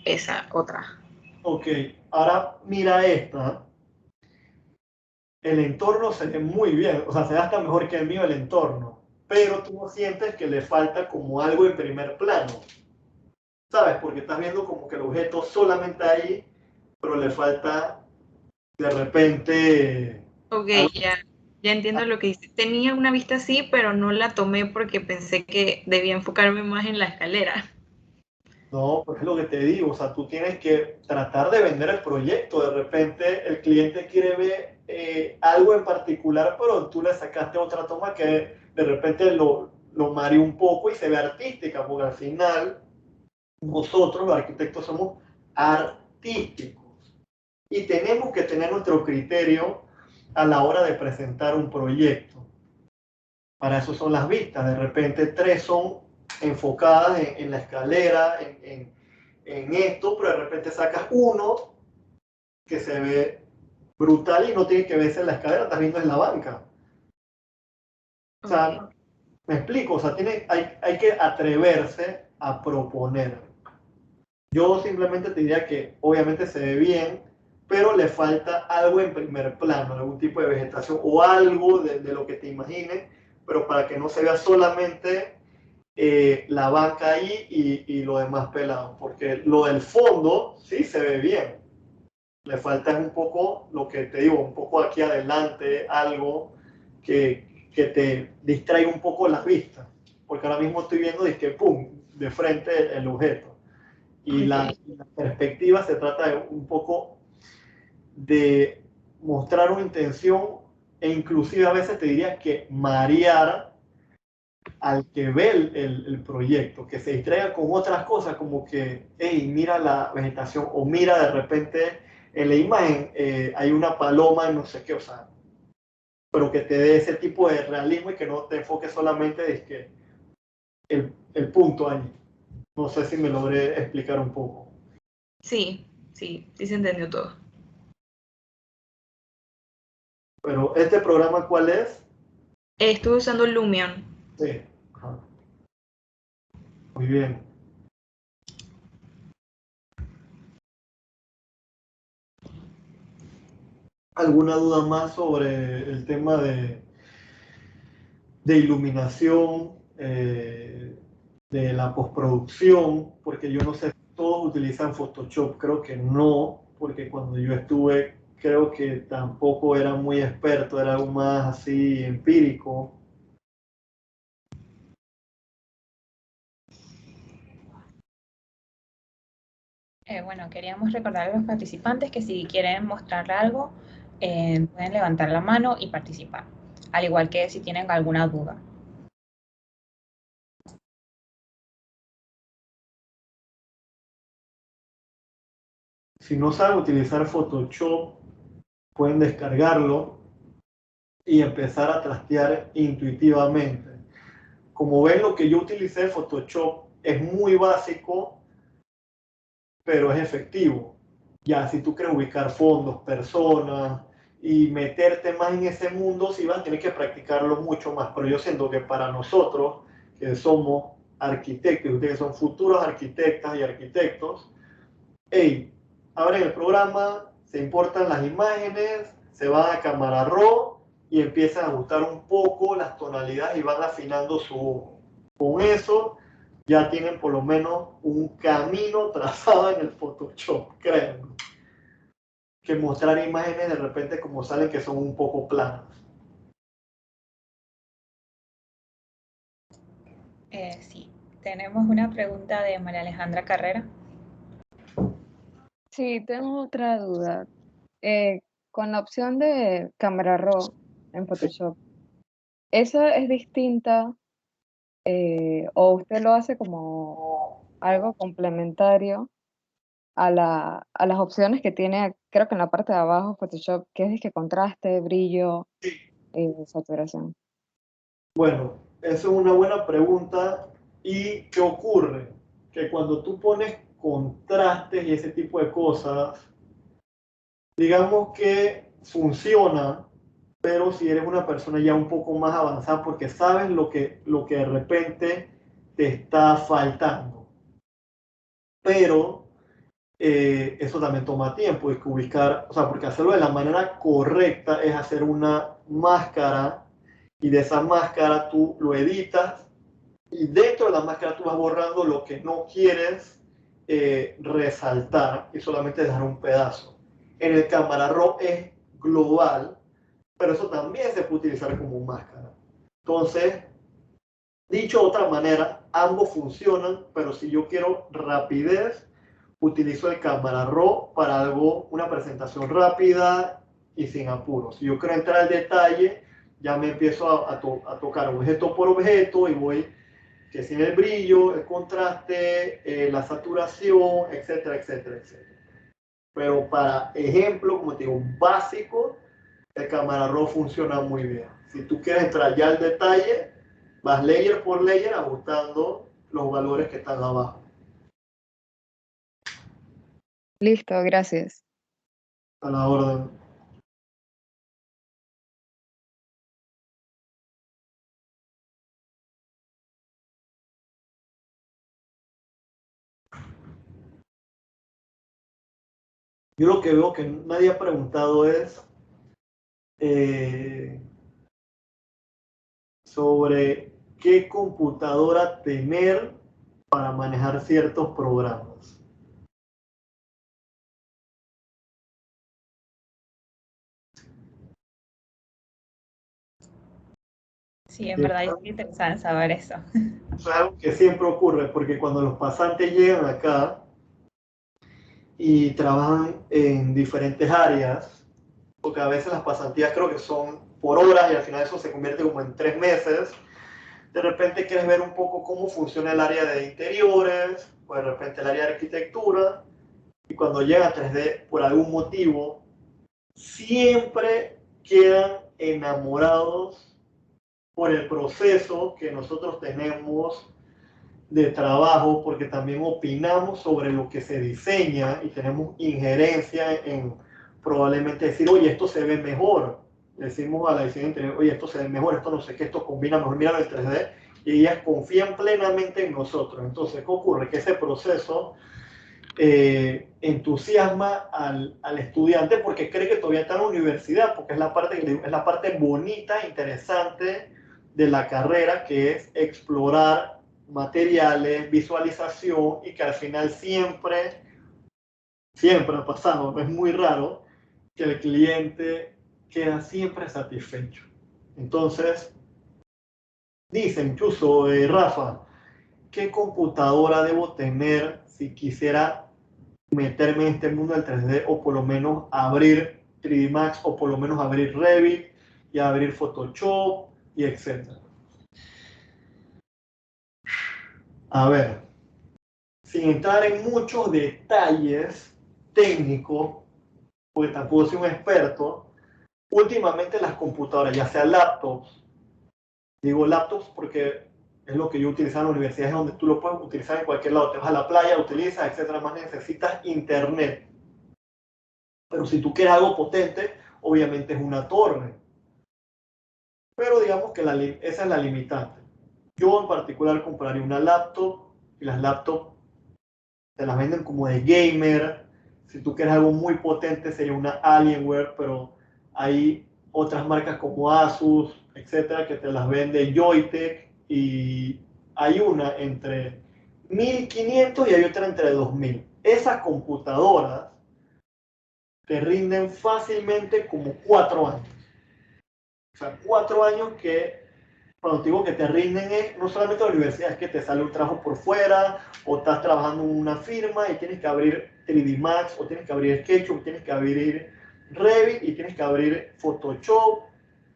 esa otra. Ok, ahora mira esta. El entorno se ve muy bien, o sea, se ve hasta mejor que el mío el entorno, pero tú no sientes que le falta como algo en primer plano, ¿sabes? Porque estás viendo como que el objeto solamente ahí, pero le falta de repente Ok, algo. ya entiendo lo que dice. Tenía una vista así, pero no la tomé porque pensé que debía enfocarme más en la escalera. No, pues es lo que te digo, o sea, tú tienes que tratar de vender el proyecto. De repente el cliente quiere ver algo en particular, pero tú le sacaste otra toma que de repente lo mareó un poco y se ve artística, porque al final nosotros los arquitectos somos artísticos y tenemos que tener nuestro criterio a la hora de presentar un proyecto. Para eso son las vistas. De repente 3 son enfocadas en la escalera, en esto, pero de repente sacas uno que se ve brutal y no tiene que verse en la escalera, estás viendo en la banca. O sea, Ok. me explico, o sea, hay que atreverse a proponer. Yo simplemente te diría que obviamente se ve bien, pero le falta algo en primer plano, algún tipo de vegetación o algo de lo que te imagines, pero para que no se vea solamente la banca ahí y lo demás pelado, porque lo del fondo sí se ve bien. Le falta un poco, lo que te digo, un poco aquí adelante, algo que te distraiga un poco las vistas, porque ahora mismo estoy viendo de que, pum, de frente el objeto. Y Ok. la perspectiva se trata de un poco de mostrar una intención e inclusive a veces te diría que marear al que ve el proyecto, que se distraiga con otras cosas como que, hey, mira la vegetación o mira de repente en la imagen hay una paloma y no sé qué, o sea, pero que te dé ese tipo de realismo y que no te enfoques solamente en que el punto ahí. No sé si me logré explicar un poco. Sí se entendió todo. Pero este programa, ¿cuál es? Estuve usando Lumion. Sí. Ajá. Muy bien. ¿Alguna duda más sobre el tema de iluminación, de la postproducción? Porque yo no sé si todos utilizan Photoshop, creo que no, porque cuando yo estuve, creo que tampoco era muy experto, era algo más así empírico. Bueno, queríamos recordar a los participantes que si quieren mostrar algo, pueden levantar la mano y participar, al igual que si tienen alguna duda. Si no saben utilizar Photoshop, pueden descargarlo y empezar a trastear intuitivamente. Como ven, lo que yo utilicé Photoshop es muy básico, pero es efectivo. Ya, si tú quieres ubicar fondos, personas y meterte más en ese mundo, sí vas a tener que practicarlo mucho más. Pero yo siento que para nosotros, que somos arquitectos, ustedes que son futuros arquitectas y arquitectos, hey, abren el programa, se importan las imágenes, se van a cámara RAW y empiezan a ajustar un poco las tonalidades y van afinando su... Con eso ya tienen por lo menos un camino trazado en el Photoshop, créanme. Que mostrar imágenes de repente como salen que son un poco planas. Sí, tenemos una pregunta de María Alejandra Carrera. Sí, tengo otra duda. Con la opción de cámara RAW en Photoshop, ¿esa es distinta o usted lo hace como algo complementario a las opciones que tiene, creo que en la parte de abajo Photoshop, que es que contraste, brillo, saturación? Bueno, esa es una buena pregunta. ¿Y qué ocurre? Que cuando tú pones contrastes y ese tipo de cosas, digamos que funciona, pero si eres una persona ya un poco más avanzada porque sabes lo que de repente te está faltando. Pero eso también toma tiempo, es que ubicar, o sea, porque hacerlo de la manera correcta es hacer una máscara y de esa máscara tú lo editas y dentro de la máscara tú vas borrando lo que no quieres resaltar y solamente dejar un pedazo. En el Camera Raw es global, pero eso también se puede utilizar como máscara. Entonces, dicho de otra manera, ambos funcionan, pero si yo quiero rapidez, utilizo el Camera Raw para algo, una presentación rápida y sin apuros. Si yo quiero entrar al detalle, ya me empiezo a tocar objeto por objeto y voy que sin el brillo, el contraste, la saturación, etcétera, etcétera, etcétera. Pero para ejemplo, como te digo, básico, el Camera Raw funciona muy bien. Si tú quieres entrar ya al detalle, vas layer por layer ajustando los valores que están abajo. Listo, gracias. A la orden. Yo lo que veo que nadie ha preguntado es sobre qué computadora tener para manejar ciertos programas. Sí, en verdad yo estoy interesada en saber eso. Eso es algo que siempre ocurre, porque cuando los pasantes llegan acá y trabajan en diferentes áreas, porque a veces las pasantías creo que son por horas y al final eso se convierte como en 3 meses, de repente quieres ver un poco cómo funciona el área de interiores, o de repente el área de arquitectura, y cuando llegan a 3D por algún motivo, siempre quedan enamorados por el proceso que nosotros tenemos de trabajo, porque también opinamos sobre lo que se diseña y tenemos injerencia en probablemente decir, oye, esto se ve mejor, le decimos a la diseño interior, oye, esto se ve mejor, esto no sé qué, esto combina mejor, mira el 3D, y ellas confían plenamente en nosotros. Entonces, ¿qué ocurre? Que ese proceso entusiasma al estudiante porque cree que todavía está en la universidad, porque es la parte bonita, interesante de la carrera, que es explorar materiales, visualización, y que al final siempre ha pasado, no es muy raro, que el cliente queda siempre satisfecho. Entonces, dice incluso Rafa, ¿qué computadora debo tener si quisiera meterme en este mundo del 3D, o por lo menos abrir 3D Max, o por lo menos abrir Revit y abrir Photoshop y etcétera? A ver, sin entrar en muchos detalles técnicos, porque tampoco soy un experto, últimamente las computadoras, ya sea laptops, digo laptops porque es lo que yo utilizaba en la universidad, es donde tú lo puedes utilizar en cualquier lado, te vas a la playa, utilizas, etcétera, más necesitas internet. Pero si tú quieres algo potente, obviamente es una torre. Pero digamos que esa es la limitante. Yo en particular compraría una laptop, y las laptops te las venden como de gamer. Si tú quieres algo muy potente sería una Alienware, pero hay otras marcas como Asus, etcétera, que te las vende Joytech, y hay una entre 1500 y hay otra entre 2000. Esas computadoras te rinden fácilmente como 4 años. O sea, 4 años que, cuando te digo que te rinden, es no solamente la universidad, es que te sale un trabajo por fuera, o estás trabajando en una firma y tienes que abrir 3D Max, o tienes que abrir SketchUp, tienes que abrir Revit, y tienes que abrir Photoshop,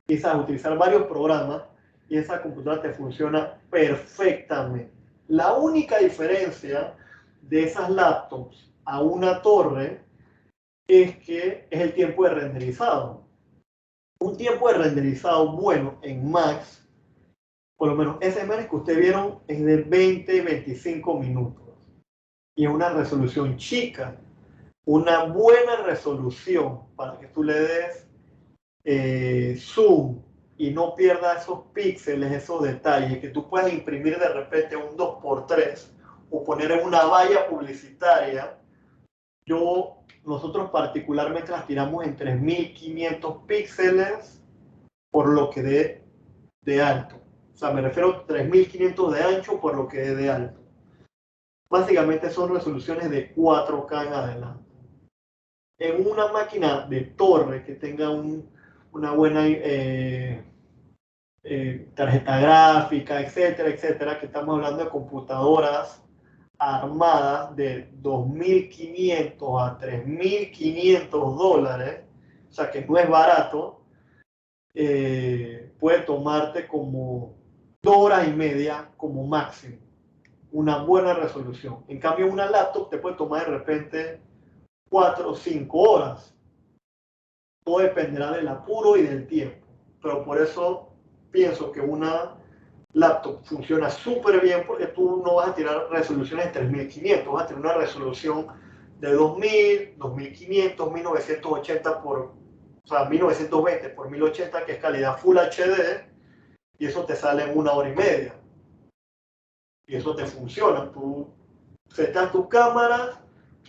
y sabes utilizar varios programas, y esa computadora te funciona perfectamente. La única diferencia de esas laptops a una torre es que es el tiempo de renderizado. Un tiempo de renderizado bueno en Max, por lo menos ese imagen que ustedes vieron, es de 20-25 minutos. Y es una resolución chica, una buena resolución para que tú le des zoom y no pierdas esos píxeles, esos detalles, que tú puedas imprimir de repente un 2x3 o poner en una valla publicitaria. Nosotros particularmente las tiramos en 3500 píxeles por lo que de alto. O sea, me refiero a 3500 de ancho por lo que de alto. Básicamente son resoluciones de 4K en adelante. En una máquina de torre que tenga una buena tarjeta gráfica, etcétera, etcétera, que estamos hablando de computadoras armadas de 2.500 a 3.500 dólares, o sea que no es barato, puede tomarte como 2 horas y media como máximo, una buena resolución. En cambio, una laptop te puede tomar de repente 4 o 5 horas. Todo dependerá del apuro y del tiempo. Pero por eso pienso que una laptop funciona súper bien, porque tú no vas a tirar resoluciones de 3500, vas a tener una resolución de 2000, 2500, 1980 o sea, 1920 por 1080, que es calidad Full HD, y eso te sale en 1 hora y media. Y eso te funciona. Tú setas tus cámaras,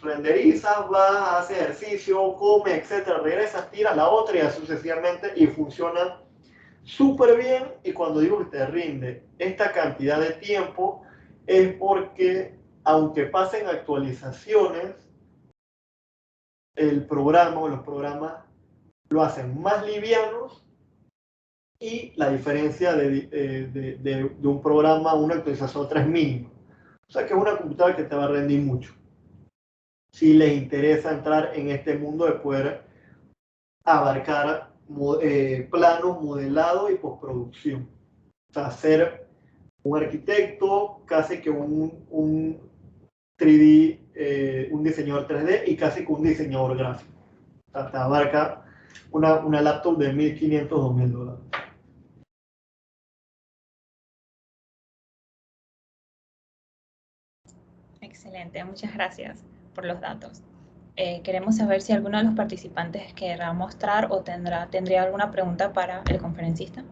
renderizas, vas, haces ejercicio, comes, etcétera, regresas, tiras la otra y así sucesivamente, y funciona súper bien. Y cuando digo que te rinde esta cantidad de tiempo, es porque aunque pasen actualizaciones, el programa o los programas lo hacen más livianos, y la diferencia de un programa a una actualización otra es mínima. O sea que es una computadora que te va a rendir mucho si les interesa entrar en este mundo de poder abarcar planos, modelado y postproducción. O sea, ser un arquitecto, casi que un 3D, un diseñador 3D, y casi que un diseñador gráfico. O sea, te abarca una laptop de 1.500, 2.000 dólares. Excelente, muchas gracias por los datos. Queremos saber si alguno de los participantes querrá mostrar o tendría alguna pregunta para el conferencista.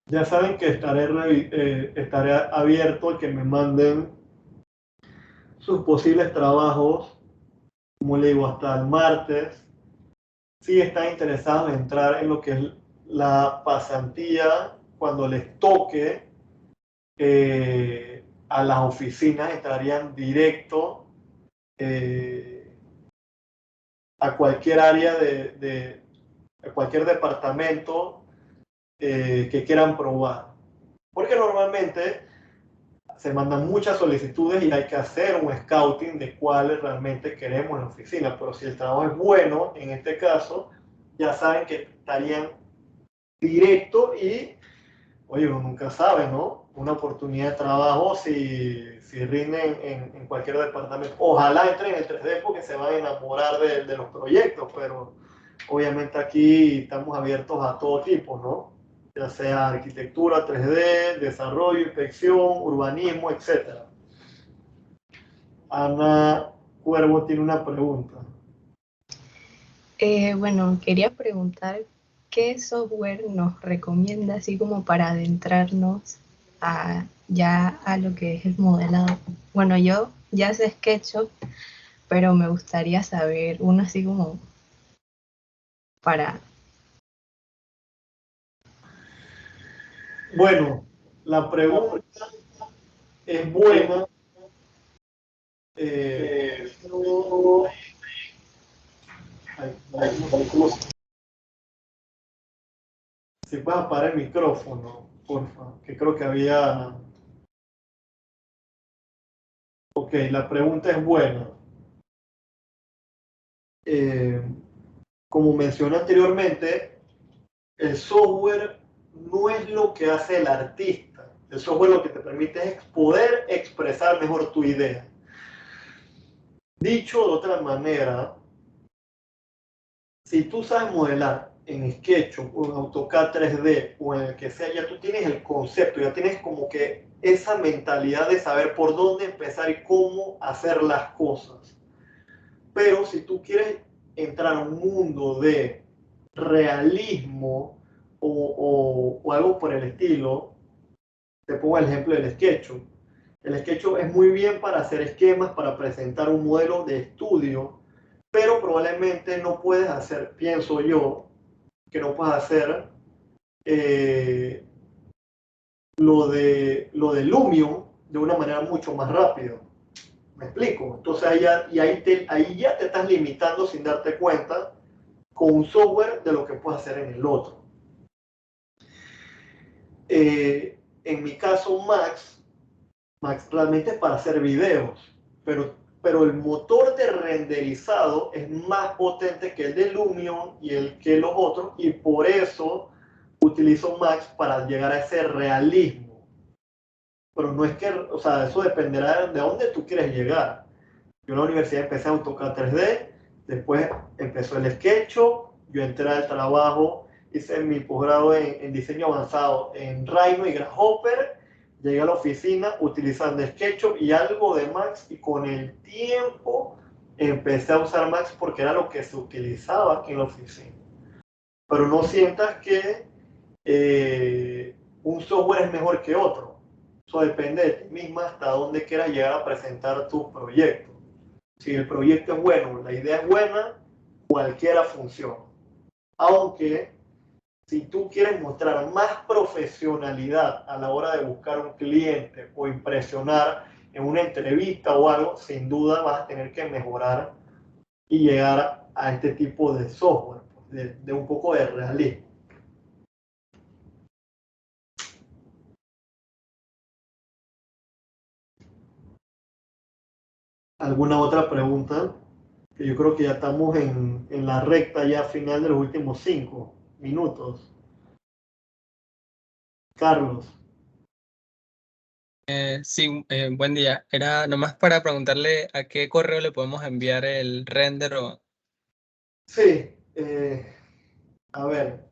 Ya saben que estaré abierto a que me manden sus posibles trabajos, como le digo, hasta el martes. Si están interesados en entrar en lo que es la pasantía, cuando les toque a las oficinas, entrarían directo a cualquier área a cualquier departamento que quieran probar. Porque normalmente se mandan muchas solicitudes y hay que hacer un scouting de cuáles realmente queremos en la oficina. Pero si el trabajo es bueno, en este caso, ya saben que estarían directo y, oye, uno nunca sabe, ¿no? Una oportunidad de trabajo si rinden en cualquier departamento. Ojalá entren en el 3D porque se van a enamorar de los proyectos, pero obviamente aquí estamos abiertos a todo tipo, ¿no? Ya sea arquitectura 3D, desarrollo, inspección, urbanismo, etc. Ana Cuervo tiene una pregunta. Bueno, quería preguntar qué software nos recomienda así como para adentrarnos ya a lo que es el modelado. Bueno, yo ya sé SketchUp, pero me gustaría saber uno así como para... Bueno, la pregunta es buena. Si puedes apagar el micrófono, porfa, que creo que había... Ok, la pregunta es buena. Como mencioné anteriormente, el software no es lo que hace el artista. El software lo que te permite es poder expresar mejor tu idea. Dicho de otra manera, si tú sabes modelar en SketchUp o en AutoCAD 3D o en el que sea, ya tú tienes el concepto, ya tienes como que esa mentalidad de saber por dónde empezar y cómo hacer las cosas. Pero si tú quieres entrar a un mundo de realismo o algo por el estilo, te pongo el ejemplo del SketchUp. El SketchUp es muy bien para hacer esquemas, para presentar un modelo de estudio, pero probablemente no puedes hacer, pienso yo, que no puedes hacer lo de Lumion de una manera mucho más rápida. ¿Me explico? Entonces ahí ya te estás limitando sin darte cuenta con un software de lo que puedes hacer en el otro. En mi caso, Max realmente es para hacer videos, pero el motor de renderizado es más potente que el de Lumion y el que los otros, y por eso utilizo Max para llegar a ese realismo. Pero no es que, o sea, eso dependerá de dónde tú quieres llegar. Yo en la universidad empecé a AutoCAD 3D, después empezó el SketchUp, yo entré al trabajo, hice mi posgrado en diseño avanzado en Rhino y Grasshopper, llegué a la oficina utilizando SketchUp y algo de Max, y con el tiempo empecé a usar Max porque era lo que se utilizaba aquí en la oficina. Pero no sientas que un software es mejor que otro. Eso depende de ti misma hasta dónde quieras llegar a presentar tu proyecto. Si el proyecto es bueno, la idea es buena, cualquiera funciona. Aunque si tú quieres mostrar más profesionalidad a la hora de buscar un cliente o impresionar en una entrevista o algo, sin duda vas a tener que mejorar y llegar a este tipo de software, de un poco de realismo. ¿Alguna otra pregunta? Que yo creo que ya estamos en la recta ya final de los últimos 5 minutos. Carlos. Sí, buen día. Era nomás para preguntarle a qué correo le podemos enviar el render o... Sí, a ver,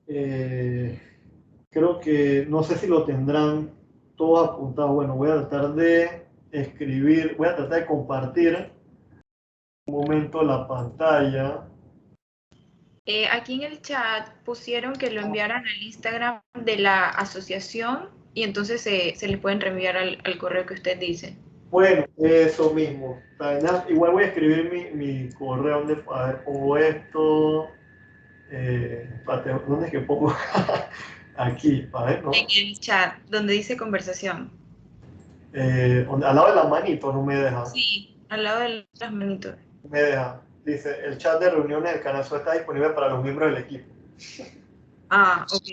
creo que, no sé si lo tendrán todos apuntados. Bueno, voy a tratar de escribir, voy a tratar de compartir un momento la pantalla. Aquí en el chat pusieron que lo enviaran al Instagram de la asociación y entonces se les pueden reenviar al correo que usted dice. Bueno, eso mismo. Igual voy a escribir mi correo donde, a ver, pongo esto. ¿Dónde es que pongo? Aquí, a ver, ¿no? En el chat, donde dice conversación. Al lado de la manito no me deja. Sí, al lado de las manitos. Me deja. Dice, el chat de reuniones del canal SOA está disponible para los miembros del equipo. Ah, ok.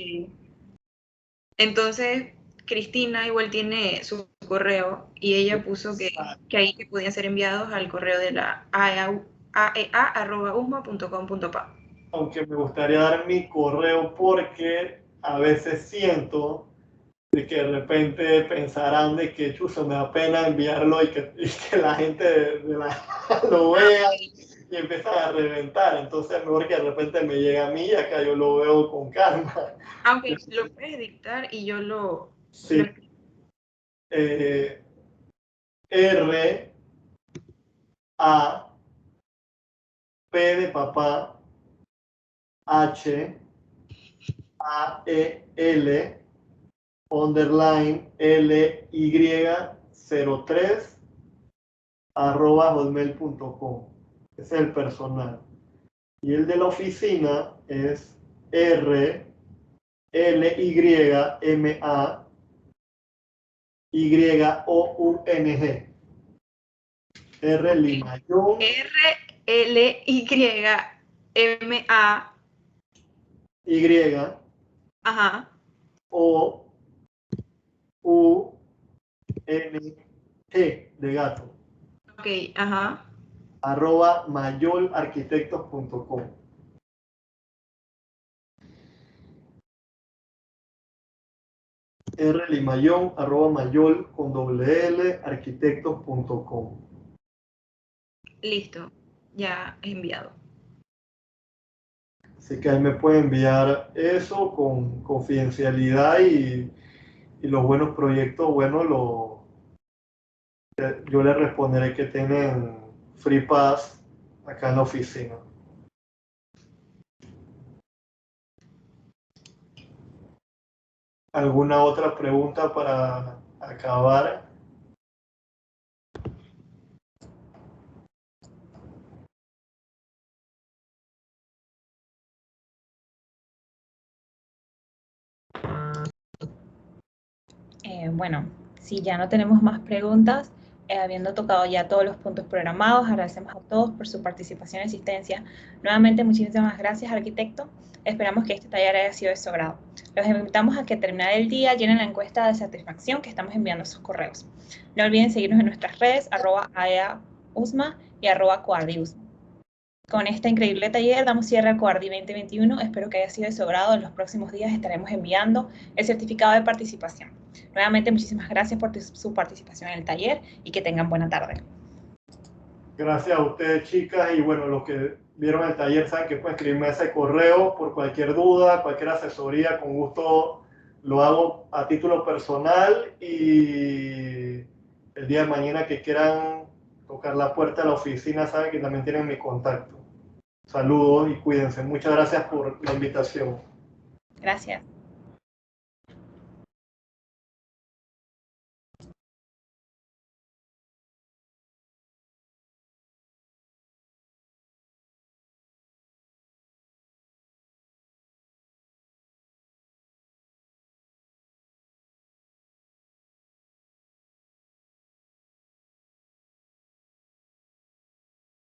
Entonces, Cristina igual tiene su correo y ella puso que ahí que podían ser enviados al correo de la aea@usma.com.pa. Aunque me gustaría dar mi correo porque a veces siento de que de repente pensarán de que chuzo me da pena enviarlo y que la gente lo vea y empiezan a reventar. Entonces mejor que de repente me llegue a mí y acá yo lo veo con calma. Aunque lo puedes dictar y yo lo... Sí. R A P de papá H A E L underline LY03 @hotmail.com. Ese es el personal. Y el de la oficina es RLYMAYOUNG. R Limayón. RLYMA. Y. Ajá. O U N G de gato. Ok, ajá. @mayolarquitectos.com. rlimayón @mayol con doble L arquitectos.com. Listo, ya enviado. Así que ahí me puede enviar eso con confidencialidad y los buenos proyectos, bueno, yo les responderé que tienen free pass acá en la oficina. ¿Alguna otra pregunta para acabar? Bueno, si ya no tenemos más preguntas, habiendo tocado ya todos los puntos programados, agradecemos a todos por su participación y asistencia. Nuevamente, muchísimas gracias, arquitecto. Esperamos que este taller haya sido de su agrado. Los invitamos a que al terminar el día llenen la encuesta de satisfacción que estamos enviando a sus correos. No olviden seguirnos en nuestras redes, @aeausma y @coardiusma. Con este increíble taller damos cierre al Coardi 2021. Espero que haya sido de su agrado. En los próximos días estaremos enviando el certificado de participación. Nuevamente, muchísimas gracias por su participación en el taller y que tengan buena tarde. Gracias a ustedes, chicas, y bueno, los que vieron el taller saben que pueden escribirme a ese correo por cualquier duda, cualquier asesoría, con gusto lo hago a título personal, y el día de mañana que quieran tocar la puerta de la oficina saben que también tienen mi contacto. Saludos y cuídense. Muchas gracias por la invitación. Gracias.